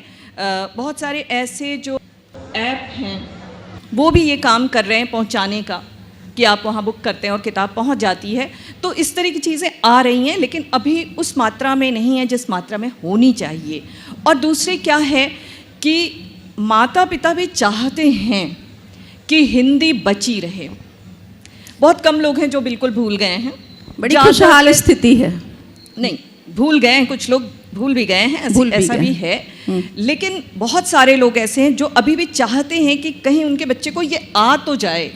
बहुत सारे ऐसे जो ऐप हैं वो भी ये काम कर रहे हैं पहुँचाने का, कि आप वहाँ बुक करते हैं और किताब पहुँच जाती है। तो इस तरह की चीज़ें आ रही हैं, लेकिन अभी उस मात्रा में नहीं है जिस मात्रा में होनी चाहिए। और दूसरे क्या है कि माता पिता भी चाहते हैं कि हिंदी बची रहे। बहुत कम लोग हैं जो बिल्कुल भूल गए हैं, बड़ी खुशहाल स्थिति है। नहीं, भूल गए हैं, कुछ लोग भूल भी गए हैं, ऐसा भी है। लेकिन बहुत सारे लोग ऐसे हैं जो अभी भी चाहते हैं कि कहीं उनके बच्चे को ये आ तो जाए,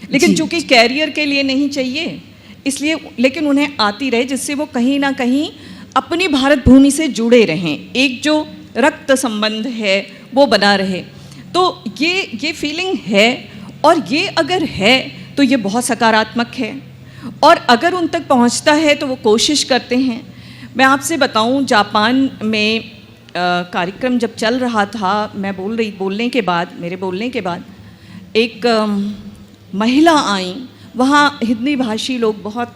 लेकिन चूंकि कैरियर के लिए नहीं चाहिए इसलिए, लेकिन उन्हें आती रहे, जिससे वो कहीं ना कहीं अपनी भारत भूमि से जुड़े रहें, एक जो रक्त संबंध है वो बना रहे। तो ये फीलिंग है, और ये अगर है तो ये बहुत सकारात्मक है, और अगर उन तक पहुंचता है तो वो कोशिश करते हैं। मैं आपसे बताऊं, जापान में कार्यक्रम जब चल रहा था, मैं बोलने के बाद एक महिला आई। वहाँ हिंदी भाषी लोग बहुत,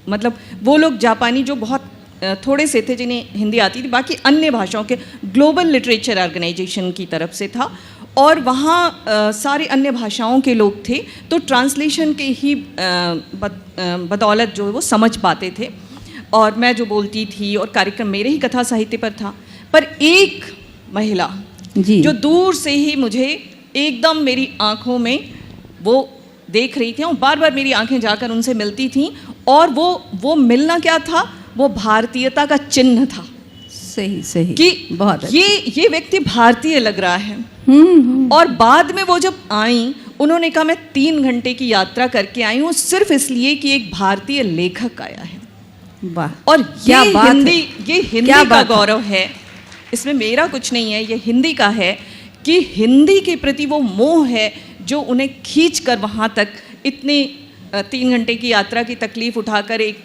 मतलब वो लोग जापानी जो बहुत थोड़े से थे जिन्हें हिंदी आती थी, बाकी अन्य भाषाओं के ग्लोबल लिटरेचर ऑर्गेनाइजेशन की तरफ से था, और वहाँ सारे अन्य भाषाओं के लोग थे, तो ट्रांसलेशन के ही बदौलत जो वो समझ पाते थे। और मैं जो बोलती थी और कार्यक्रम मेरे ही कथा साहित्य पर था, पर एक महिला जी जो दूर से ही मुझे एकदम मेरी आंखों में वो देख रही थी और बार बार मेरी आंखें जाकर उनसे मिलती थीं, और वो मिलना क्या था, वो भारतीयता का चिन्ह था सही सही कि बहुत ये व्यक्ति भारतीय लग रहा है। और बाद में वो जब आई, उन्होंने कहा मैं 3 घंटे की यात्रा करके आई हूँ सिर्फ इसलिए कि एक भारतीय लेखक आया है। वाह, और क्या ये बात हिंदी है। ये हिंदी क्या का बात है। गौरव है, इसमें मेरा कुछ नहीं है, ये हिंदी का है कि हिंदी के प्रति वो मोह है जो उन्हें खींच कर वहाँ तक इतनी 3 घंटे की यात्रा की तकलीफ उठाकर एक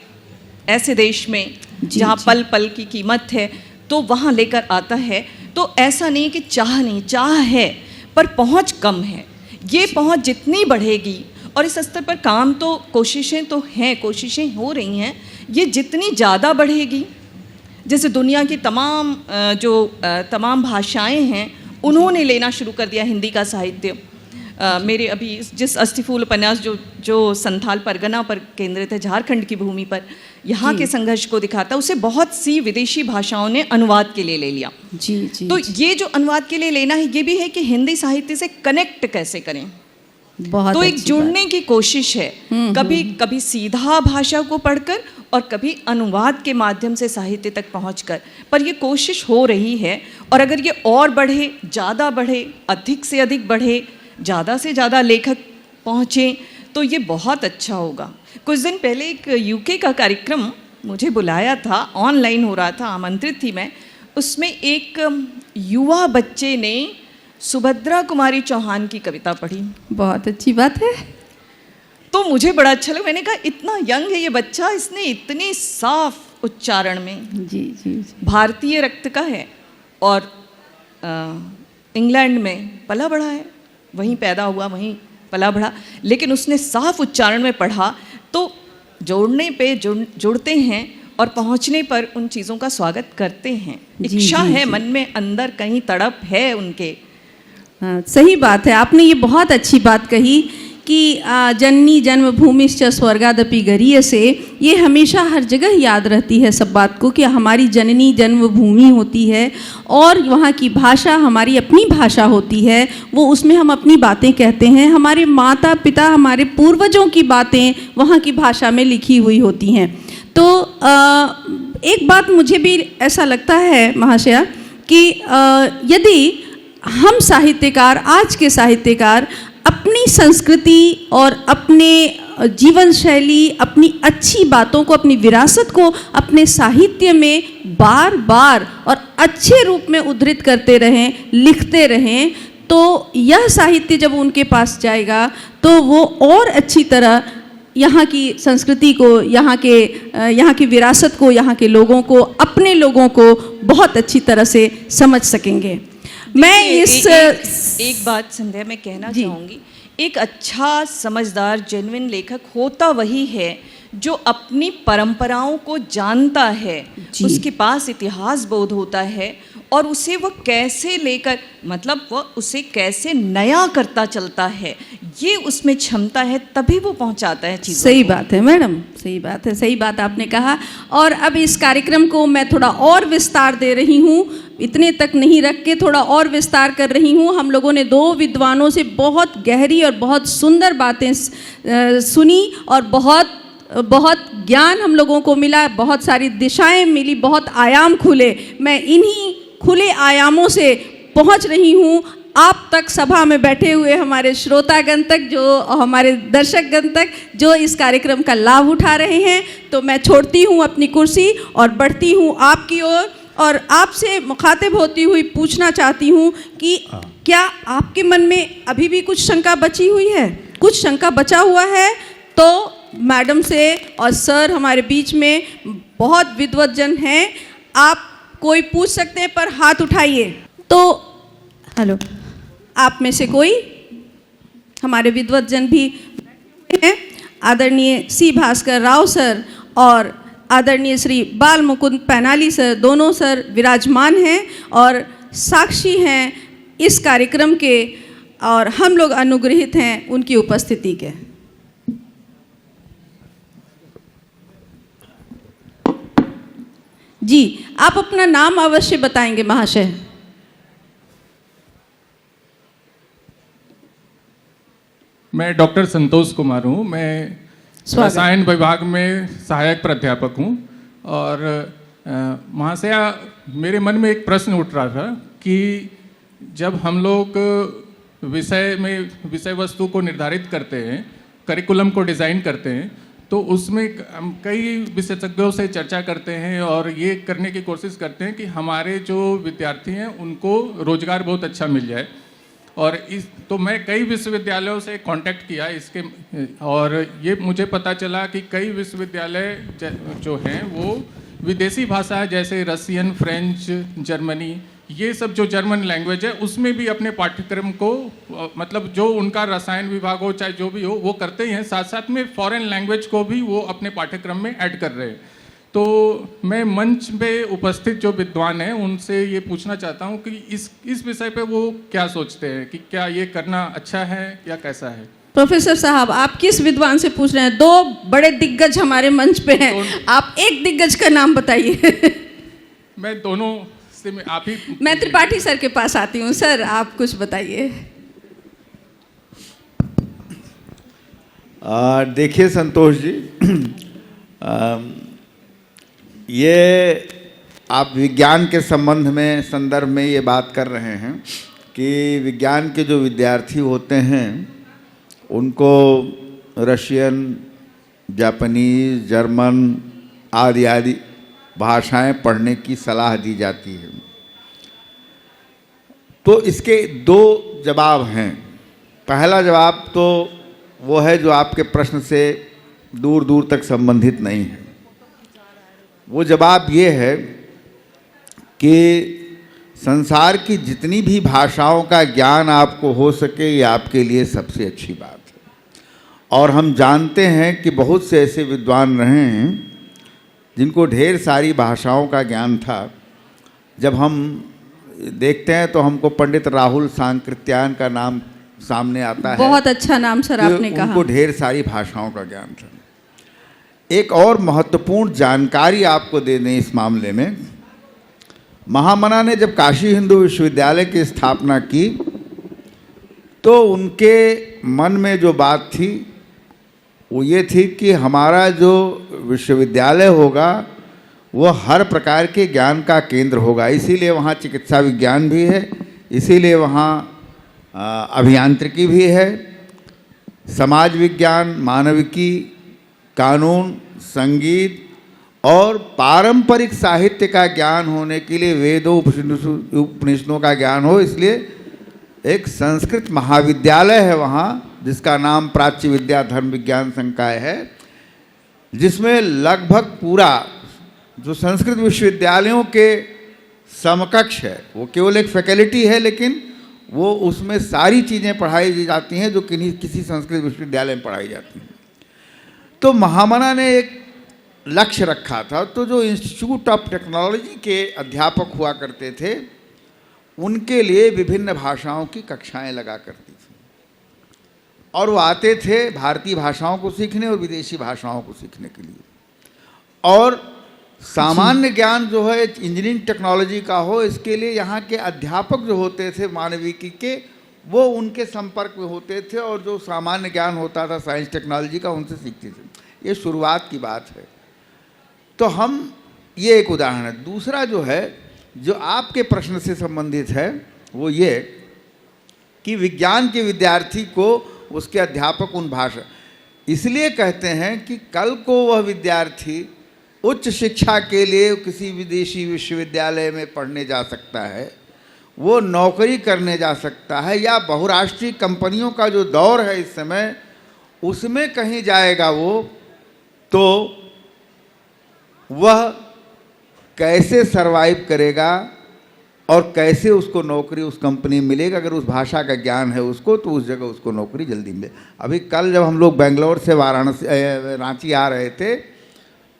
ऐसे देश में जी, जहाँ जी। पल पल की कीमत है तो वहाँ लेकर आता है। तो ऐसा नहीं कि चाह नहीं, चाह है पर पहुँच कम है। ये पहुँच जितनी बढ़ेगी, और इस स्तर पर काम तो कोशिशें तो हैं, कोशिशें हो रही हैं, ये जितनी ज़्यादा बढ़ेगी, जैसे दुनिया की तमाम भाषाएं हैं उन्होंने लेना शुरू कर दिया हिंदी का साहित्य। मेरे अभी जिस अस्थिफूल उपन्यास जो संथाल परगना पर केंद्रित है, झारखंड की भूमि पर, यहाँ के संघर्ष को दिखाता, उसे बहुत सी विदेशी भाषाओं ने अनुवाद के लिए ले लिया। जी जी तो ये जो अनुवाद के लिए लेना है, ये भी है कि हिंदी साहित्य से कनेक्ट कैसे करें। बहुत तो एक अच्छी जुड़ने की कोशिश है, कभी सीधा भाषा को पढ़कर और कभी अनुवाद के माध्यम से साहित्य तक पहुंचकर, पर ये कोशिश हो रही है। और अगर ये और बढ़े, ज़्यादा बढ़े, अधिक से अधिक बढ़े, ज़्यादा से ज़्यादा लेखक पहुँचें, तो ये बहुत अच्छा होगा। कुछ दिन पहले एक यूके का कार्यक्रम मुझे बुलाया था, ऑनलाइन हो रहा था, आमंत्रित थी मैं। उसमें एक युवा बच्चे ने सुभद्रा कुमारी चौहान की कविता पढ़ी। बहुत अच्छी बात है। तो मुझे बड़ा अच्छा लगा। मैंने कहा इतना यंग है ये बच्चा, इसने इतने साफ उच्चारण में, जी जी जी भारतीय रक्त का है और इंग्लैंड में पला बढ़ा है, वहीं पैदा हुआ, वहीं पला बढ़ा, लेकिन उसने साफ उच्चारण में पढ़ा। तो जोड़ने पे जुड़ते हैं और पहुंचने पर उन चीज़ों का स्वागत करते हैं। जी, इच्छा जी, है जी। मन में, अंदर कहीं तड़प है उनके। हाँ, सही बात है। आपने ये बहुत अच्छी बात कही कि जननी जन्मभूमिश्च स्वर्गादपि गरीयसे, ये हमेशा हर जगह याद रहती है सब बात को कि हमारी जननी जन्मभूमि होती है और वहाँ की भाषा हमारी अपनी भाषा होती है। वो उसमें हम अपनी बातें कहते हैं, हमारे माता पिता, हमारे पूर्वजों की बातें वहाँ की भाषा में लिखी हुई होती हैं। तो एक बात मुझे भी ऐसा लगता है महाशया कि यदि हम साहित्यकार, आज के साहित्यकार अपनी संस्कृति और अपने जीवन शैली, अपनी अच्छी बातों को, अपनी विरासत को अपने साहित्य में बार बार और अच्छे रूप में उद्धृत करते रहें, लिखते रहें, तो यह साहित्य जब उनके पास जाएगा तो वो और अच्छी तरह यहाँ की संस्कृति को, यहाँ की विरासत को, यहाँ के लोगों को, अपने लोगों को बहुत अच्छी तरह से समझ सकेंगे। मैं एक बात संध्या मैं कहना जी। चाहूँगी, एक अच्छा समझदार जेन्युइन लेखक होता वही है जो अपनी परंपराओं को जानता है, उसके पास इतिहास बोध होता है और उसे वो कैसे लेकर, मतलब वो उसे कैसे नया करता चलता है, ये उसमें क्षमता है, तभी वो पहुंचाता है चीज़ों सही को। बात है मैडम, सही बात है, सही बात आपने कहा। और अब इस कार्यक्रम को मैं थोड़ा और विस्तार दे रही हूँ, इतने तक नहीं रख के थोड़ा और विस्तार कर रही हूँ। हम लोगों ने 2 विद्वानों से बहुत गहरी और बहुत सुंदर बातें सुनी और बहुत ज्ञान हम लोगों को मिला, बहुत सारी दिशाएं मिली, बहुत आयाम खुले। मैं इन्हीं खुले आयामों से पहुंच रही हूं आप तक, सभा में बैठे हुए हमारे श्रोतागण तक, जो हमारे दर्शकगण तक, जो इस कार्यक्रम का लाभ उठा रहे हैं। तो मैं छोड़ती हूं अपनी कुर्सी और बढ़ती हूं आपकी ओर और आपसे मुखातिब होती हुई पूछना चाहती हूं कि क्या आपके मन में अभी भी कुछ शंका बची हुई है? कुछ शंका बचा हुआ है तो मैडम से, और सर हमारे बीच में बहुत विद्वत जन हैं, आप कोई पूछ सकते हैं पर हाथ उठाइए। तो हेलो, आप में से कोई? हमारे विद्वत जन भी हैं, आदरणीय सी भास्कर राव सर और आदरणीय श्री बाल मुकुंद पैनाली सर, दोनों सर विराजमान हैं और साक्षी हैं इस कार्यक्रम के, और हम लोग अनुग्रहित हैं उनकी उपस्थिति के। जी, आप अपना नाम अवश्य बताएंगे महाशय। मैं डॉक्टर संतोष कुमार हूँ। मैं स्वागत। रसायन विभाग में सहायक प्राध्यापक हूँ। और महाशया, मेरे मन में एक प्रश्न उठ रहा था कि जब हम लोग विषय वस्तु को निर्धारित करते हैं, करिकुलम को डिज़ाइन करते हैं, तो उसमें हम कई विशेषज्ञों से चर्चा करते हैं और ये करने की कोशिश करते हैं कि हमारे जो विद्यार्थी हैं उनको रोज़गार बहुत अच्छा मिल जाए। और तो मैं कई विश्वविद्यालयों से कांटेक्ट किया इसके, और ये मुझे पता चला कि कई विश्वविद्यालय जो हैं वो विदेशी भाषा जैसे रसियन, फ्रेंच, जर्मनी, ये सब जो जर्मन लैंग्वेज है उसमें भी अपने पाठ्यक्रम को, मतलब जो उनका रसायन विभाग हो चाहे जो भी हो वो करते ही हैं, साथ साथ में फॉरेन लैंग्वेज को भी वो अपने पाठ्यक्रम में ऐड कर रहे हैं। तो मैं मंच पे उपस्थित जो विद्वान हैं उनसे ये पूछना चाहता हूँ कि इस विषय पे वो क्या सोचते हैं कि क्या ये करना अच्छा है या कैसा है। प्रोफेसर साहब, आप किस विद्वान से पूछ रहे हैं? दो बड़े दिग्गज हमारे मंच पे हैं, आप एक दिग्गज का नाम बताइए। मैं दोनों से आप ही। मैं त्रिपाठी सर के पास आती हूँ। सर, आप कुछ बताइए। देखिए संतोष जी, ये आप विज्ञान के संदर्भ में ये बात कर रहे हैं कि विज्ञान के जो विद्यार्थी होते हैं उनको रशियन, जापानीज, जर्मन आदि भाषाएं पढ़ने की सलाह दी जाती है। तो इसके दो जवाब हैं। पहला जवाब तो वो है जो आपके प्रश्न से दूर दूर तक संबंधित नहीं है। वो जवाब ये है कि संसार की जितनी भी भाषाओं का ज्ञान आपको हो सके ये आपके लिए सबसे अच्छी बात है। और हम जानते हैं कि बहुत से ऐसे विद्वान रहे हैं जिनको ढेर सारी भाषाओं का ज्ञान था। जब हम देखते हैं तो हमको पंडित राहुल सांकृत्यायन का नाम सामने आता है। बहुत अच्छा नाम सर आपने कहा। उनको ढेर सारी भाषाओं का ज्ञान था। एक और महत्वपूर्ण जानकारी आपको दे दें इस मामले में, महामना ने जब काशी हिंदू विश्वविद्यालय की स्थापना की तो उनके मन में जो बात थी वो ये थी कि हमारा जो विश्वविद्यालय होगा वो हर प्रकार के ज्ञान का केंद्र होगा। इसीलिए वहाँ चिकित्सा विज्ञान भी है, इसीलिए वहाँ अभियांत्रिकी भी है, समाज विज्ञान, मानविकी, कानून, संगीत और पारंपरिक साहित्य का ज्ञान होने के लिए वेदों उपनिषदों का ज्ञान हो। इसलिए एक संस्कृत महाविद्यालय है वहाँ जिसका नाम प्राच्य विद्या धर्म विज्ञान संकाय है, जिसमें लगभग पूरा जो संस्कृत विश्वविद्यालयों के समकक्ष है, वो केवल एक फैकल्टी है लेकिन वो उसमें सारी चीज़ें पढ़ाई जाती हैं जो किसी संस्कृत विश्वविद्यालय में पढ़ाई जाती हैं। तो महामना ने एक लक्ष्य रखा था। तो जो इंस्टीट्यूट ऑफ टेक्नोलॉजी के अध्यापक हुआ करते थे उनके लिए विभिन्न भाषाओं की कक्षाएं लगा करती थी और वो आते थे भारतीय भाषाओं को सीखने और विदेशी भाषाओं को सीखने के लिए। और सामान्य ज्ञान जो है इंजीनियरिंग टेक्नोलॉजी का हो, इसके लिए यहाँ के अध्यापक जो होते थे मानविकी के, वो उनके संपर्क में होते थे और जो सामान्य ज्ञान होता था साइंस टेक्नोलॉजी का उनसे सीखते थे। ये शुरुआत की बात है। तो हम ये एक उदाहरण है। दूसरा जो है जो आपके प्रश्न से संबंधित है वो ये कि विज्ञान के विद्यार्थी को उसके अध्यापक उन भाषा इसलिए कहते हैं कि कल को वह विद्यार्थी उच्च शिक्षा के लिए किसी विदेशी विश्वविद्यालय में पढ़ने जा सकता है, वो नौकरी करने जा सकता है, या बहुराष्ट्रीय कंपनियों का जो दौर है इस समय उसमें कहीं जाएगा वो, तो वह कैसे सरवाइव करेगा और कैसे उसको नौकरी उस कंपनी में मिलेगा। अगर उस भाषा का ज्ञान है उसको तो उस जगह उसको नौकरी जल्दी मिले। अभी कल जब हम लोग बेंगलोर से रांची आ रहे थे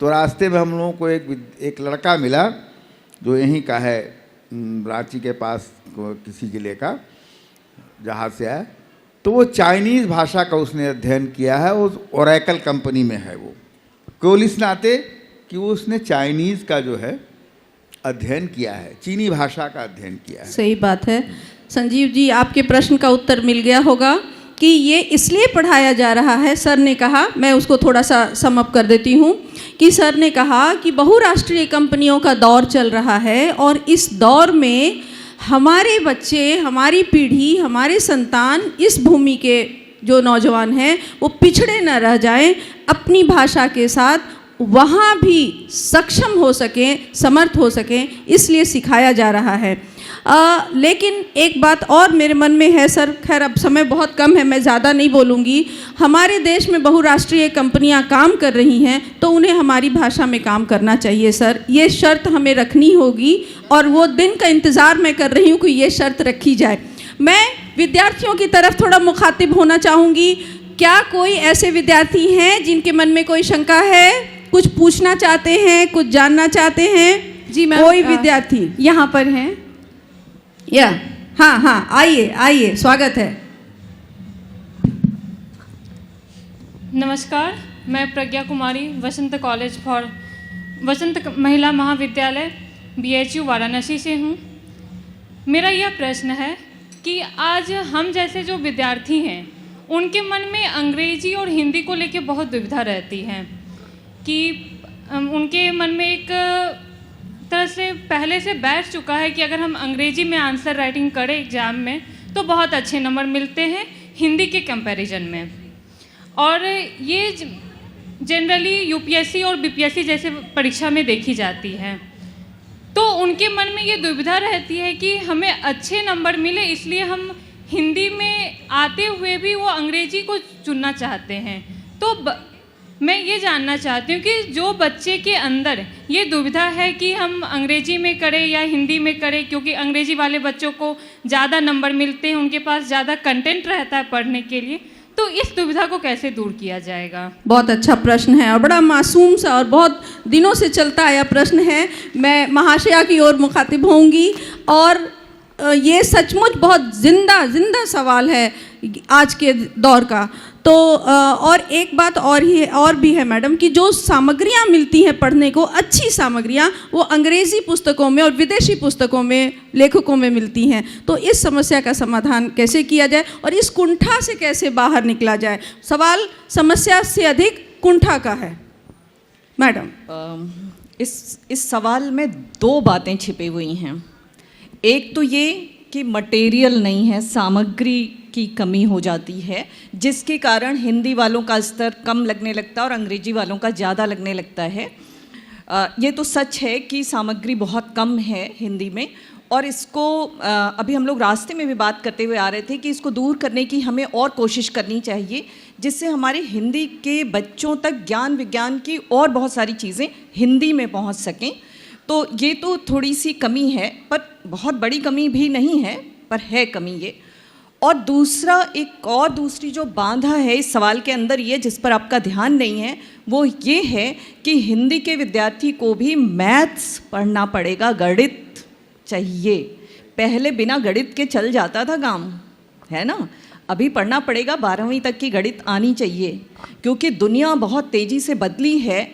तो रास्ते में हम लोगों को एक लड़का मिला जो यहीं का है, रांची के पास किसी ज़िले का, जहाँ से आया। तो वो चाइनीज़ भाषा का उसने अध्ययन किया है, उस ओरेकल कंपनी में है वो, केवल इस नाते कि वो उसने चाइनीज़ का जो है अध्ययन किया है, चीनी भाषा का अध्ययन किया है। सही बात है। संजीव जी, आपके प्रश्न का उत्तर मिल गया होगा कि ये इसलिए पढ़ाया जा रहा है। सर ने कहा, मैं उसको थोड़ा सा सम अप कर देती हूँ, कि सर ने कहा कि बहुराष्ट्रीय कंपनियों का दौर चल रहा है और इस दौर में हमारे बच्चे, हमारी पीढ़ी, हमारे संतान, इस भूमि के जो नौजवान हैं वो पिछड़े न रह जाएं, अपनी भाषा के साथ वहाँ भी सक्षम हो सकें, समर्थ हो सकें, इसलिए सिखाया जा रहा है। लेकिन एक बात और मेरे मन में है सर, खैर अब समय बहुत कम है, मैं ज़्यादा नहीं बोलूँगी। हमारे देश में बहुराष्ट्रीय कंपनियां काम कर रही हैं तो उन्हें हमारी भाषा में काम करना चाहिए सर, ये शर्त हमें रखनी होगी और वो दिन का इंतज़ार मैं कर रही हूँ कि ये शर्त रखी जाए। मैं विद्यार्थियों की तरफ थोड़ा मुखातिब होना चाहूँगी। क्या कोई ऐसे विद्यार्थी हैं जिनके मन में कोई शंका है, कुछ पूछना चाहते हैं, कुछ जानना चाहते हैं? जी मैम, कोई विद्यार्थी यहाँ पर हैं। या हाँ, आइए, स्वागत है। नमस्कार, मैं प्रज्ञा कुमारी, वसंत महिला महाविद्यालय BHU वाराणसी से हूँ। मेरा यह प्रश्न है कि आज हम जैसे जो विद्यार्थी हैं उनके मन में अंग्रेजी और हिंदी को लेकर बहुत दुविधा रहती है कि उनके मन में एक तरह से पहले से बैठ चुका है कि अगर हम अंग्रेजी में आंसर राइटिंग करें एग्ज़ाम में तो बहुत अच्छे नंबर मिलते हैं हिंदी के कंपैरिजन में, और ये जनरली UPSC और BPSC जैसे परीक्षा में देखी जाती है। तो उनके मन में ये दुविधा रहती है कि हमें अच्छे नंबर मिले, इसलिए हम हिंदी में आते हुए भी वो अंग्रेजी को चुनना चाहते हैं। तो मैं ये जानना चाहती हूँ कि जो बच्चे के अंदर ये दुविधा है कि हम अंग्रेजी में करें या हिंदी में करें, क्योंकि अंग्रेजी वाले बच्चों को ज़्यादा नंबर मिलते हैं, उनके पास ज़्यादा कंटेंट रहता है पढ़ने के लिए, तो इस दुविधा को कैसे दूर किया जाएगा? बहुत अच्छा प्रश्न है और बड़ा मासूम सा और बहुत दिनों से चलता आया प्रश्न है। मैं महाशया की ओर मुखातिब होंगी और ये सचमुच बहुत जिंदा सवाल है आज के दौर का। तो और एक बात और भी है मैडम कि जो सामग्रियाँ मिलती हैं पढ़ने को, अच्छी सामग्रियाँ, वो अंग्रेज़ी पुस्तकों में और विदेशी पुस्तकों में, लेखकों में मिलती हैं। तो इस समस्या का समाधान कैसे किया जाए और इस कुंठा से कैसे बाहर निकला जाए? सवाल समस्या से अधिक कुंठा का है मैडम। इस सवाल में दो बातें छिपी हुई हैं। एक तो ये कि मटेरियल नहीं है, सामग्री की कमी हो जाती है, जिसके कारण हिंदी वालों का स्तर कम लगने लगता है और अंग्रेजी वालों का ज़्यादा लगने लगता है। ये तो सच है कि सामग्री बहुत कम है हिंदी में, और इसको अभी हम लोग रास्ते में भी बात करते हुए आ रहे थे कि इसको दूर करने की हमें और कोशिश करनी चाहिए, जिससे हमारे हिंदी के बच्चों तक ज्ञान विज्ञान की और बहुत सारी चीज़ें हिंदी में पहुंच सकें। तो ये तो थोड़ी सी कमी है, पर बहुत बड़ी कमी भी नहीं है, पर है कमी ये। और दूसरी जो बाधा है इस सवाल के अंदर ये, जिस पर आपका ध्यान नहीं है, वो ये है कि हिंदी के विद्यार्थी को भी मैथ्स पढ़ना पड़ेगा, गणित चाहिए। पहले बिना गणित के चल जाता था काम, है ना? अभी पढ़ना पड़ेगा, 12वीं तक की गणित आनी चाहिए, क्योंकि दुनिया बहुत तेज़ी से बदली है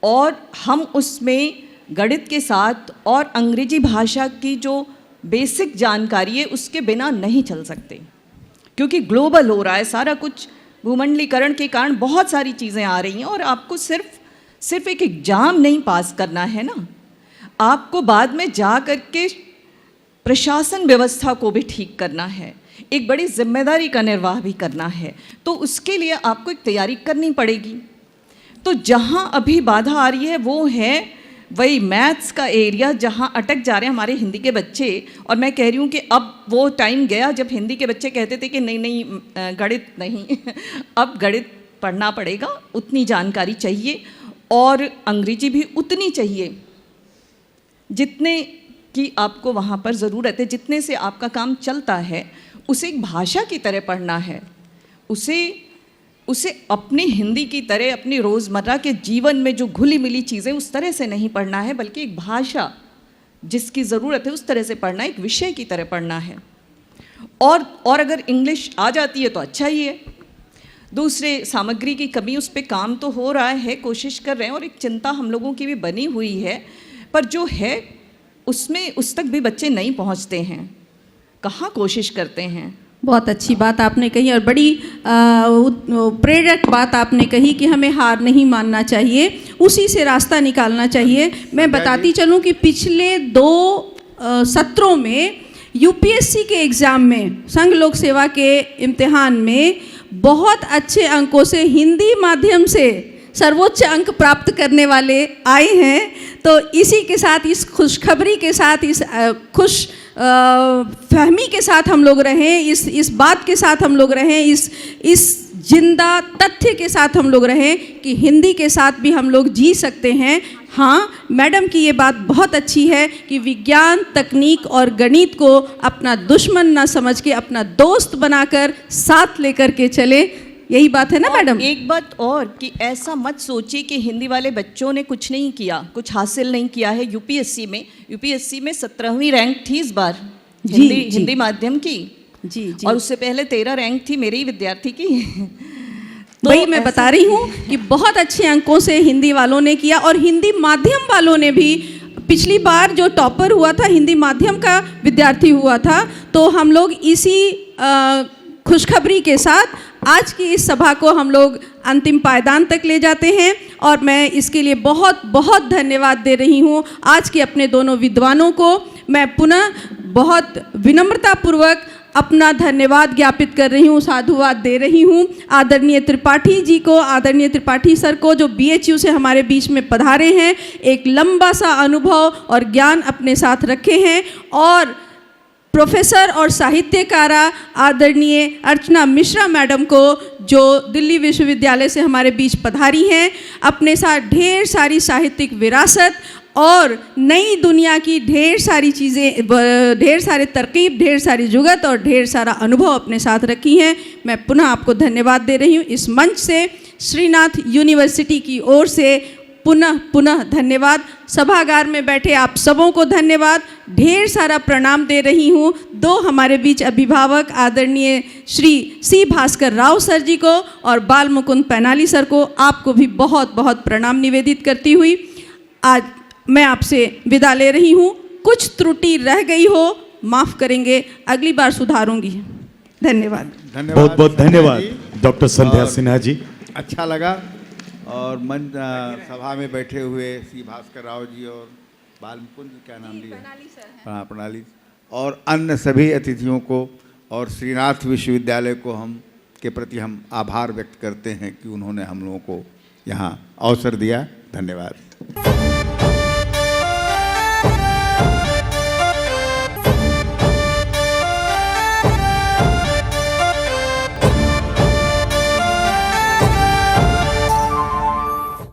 और हम उसमें गणित के साथ और अंग्रेजी भाषा की जो बेसिक जानकारी है उसके बिना नहीं चल सकते, क्योंकि ग्लोबल हो रहा है सारा कुछ। भूमंडलीकरण के कारण बहुत सारी चीज़ें आ रही हैं और आपको सिर्फ एक एग्ज़ाम नहीं पास करना है ना, आपको बाद में जा कर के प्रशासन व्यवस्था को भी ठीक करना है, एक बड़ी जिम्मेदारी का निर्वाह भी करना है। तो उसके लिए आपको एक तैयारी करनी पड़ेगी। तो जहाँ अभी बाधा आ रही है वो है वही मैथ्स का एरिया, जहाँ अटक जा रहे हैं हमारे हिंदी के बच्चे। और मैं कह रही हूँ कि अब वो टाइम गया जब हिंदी के बच्चे कहते थे कि नहीं गणित नहीं अब गणित पढ़ना पड़ेगा, उतनी जानकारी चाहिए, और अंग्रेजी भी उतनी चाहिए जितने की आपको वहाँ पर ज़रूरत है, जितने से आपका काम चलता है। उसे एक भाषा की तरह पढ़ना है, उसे अपनी हिंदी की तरह अपनी रोज़मर्रा के जीवन में जो घुली मिली चीज़ें उस तरह से नहीं पढ़ना है, बल्कि एक भाषा जिसकी ज़रूरत है उस तरह से पढ़ना है, एक विषय की तरह पढ़ना है। और अगर इंग्लिश आ जाती है तो अच्छा ही है। दूसरे सामग्री की कमी, उस पर काम तो हो रहा है, कोशिश कर रहे हैं, और एक चिंता हम लोगों की भी बनी हुई है, पर जो है उसमें उस तक भी बच्चे नहीं पहुंचते हैं, कहाँ कोशिश करते हैं। बहुत अच्छी बात आपने कही और बड़ी प्रेरक बात आपने कही कि हमें हार नहीं मानना चाहिए, उसी से रास्ता निकालना चाहिए। मैं बताती चलूं कि पिछले 2 सत्रों में यूपीएससी के एग्ज़ाम में, संघ लोक सेवा के इम्तिहान में बहुत अच्छे अंकों से हिंदी माध्यम से सर्वोच्च अंक प्राप्त करने वाले आए हैं। तो इसी के साथ, इस खुशखबरी के साथ, इस खुश फहमी के साथ हम लोग रहें, इस बात के साथ हम लोग रहें, इस जिंदा तथ्य के साथ हम लोग रहें कि हिंदी के साथ भी हम लोग जी सकते हैं। हाँ, मैडम की ये बात बहुत अच्छी है कि विज्ञान, तकनीक और गणित को अपना दुश्मन ना समझ के अपना दोस्त बनाकर साथ लेकर के चले। यही बात है ना मैडम? एक बात और कि ऐसा मत सोचिए कि हिंदी वाले बच्चों ने कुछ नहीं किया, कुछ हासिल नहीं किया है। यूपीएससी में 17वीं रैंक थी इस बार हिंदी माध्यम की। जी। और उससे पहले 13 रैंक थी मेरे ही विद्यार्थी की। तो वही मैं बता रही हूँ कि बहुत अच्छे अंकों से हिंदी वालों ने किया और हिंदी माध्यम वालों ने भी। पिछली बार जो टॉपर हुआ था हिंदी माध्यम का विद्यार्थी हुआ था। तो हम लोग इसी खुशखबरी के साथ आज की इस सभा को हम लोग अंतिम पायदान तक ले जाते हैं और मैं इसके लिए बहुत बहुत धन्यवाद दे रही हूँ आज के अपने दोनों विद्वानों को। मैं पुनः बहुत विनम्रतापूर्वक अपना धन्यवाद ज्ञापित कर रही हूँ, साधुवाद दे रही हूँ आदरणीय त्रिपाठी जी को, आदरणीय त्रिपाठी सर को, जो बीएचयू से हमारे बीच में पधारे हैं, एक लंबा सा अनुभव और ज्ञान अपने साथ रखे हैं। और प्रोफेसर और साहित्यकारा आदरणीय अर्चना मिश्रा मैडम को, जो दिल्ली विश्वविद्यालय से हमारे बीच पधारी हैं, अपने साथ ढेर सारी साहित्यिक विरासत और नई दुनिया की ढेर सारी चीज़ें, ढेर सारे तरकीब, ढेर सारी जुगत और ढेर सारा अनुभव अपने साथ रखी हैं। मैं पुनः आपको धन्यवाद दे रही हूँ। इस मंच से श्रीनाथ यूनिवर्सिटी की ओर से पुनः धन्यवाद। सभागार में बैठे आप सबों को धन्यवाद, ढेर सारा प्रणाम दे रही हूँ। 2 हमारे बीच अभिभावक आदरणीय श्री सी भास्कर राव सर जी को और बाल मुकुंद पैनाली सर को, आपको भी बहुत बहुत प्रणाम निवेदित करती हुई आज मैं आपसे विदा ले रही हूँ। कुछ त्रुटि रह गई हो माफ़ करेंगे, अगली बार सुधारूंगी। धन्यवाद। बहुत बहुत धन्यवाद डॉक्टर संध्या सिन्हा जी। अच्छा लगा। और मंच सभा में बैठे हुए सी भास्कर राव जी और बालमुकुंद, क्या नाम लिया? हाँ, प्रणाली, और अन्य सभी अतिथियों को और श्रीनाथ विश्वविद्यालय को के प्रति हम आभार व्यक्त करते हैं कि उन्होंने हम लोगों को यहाँ अवसर दिया। धन्यवाद।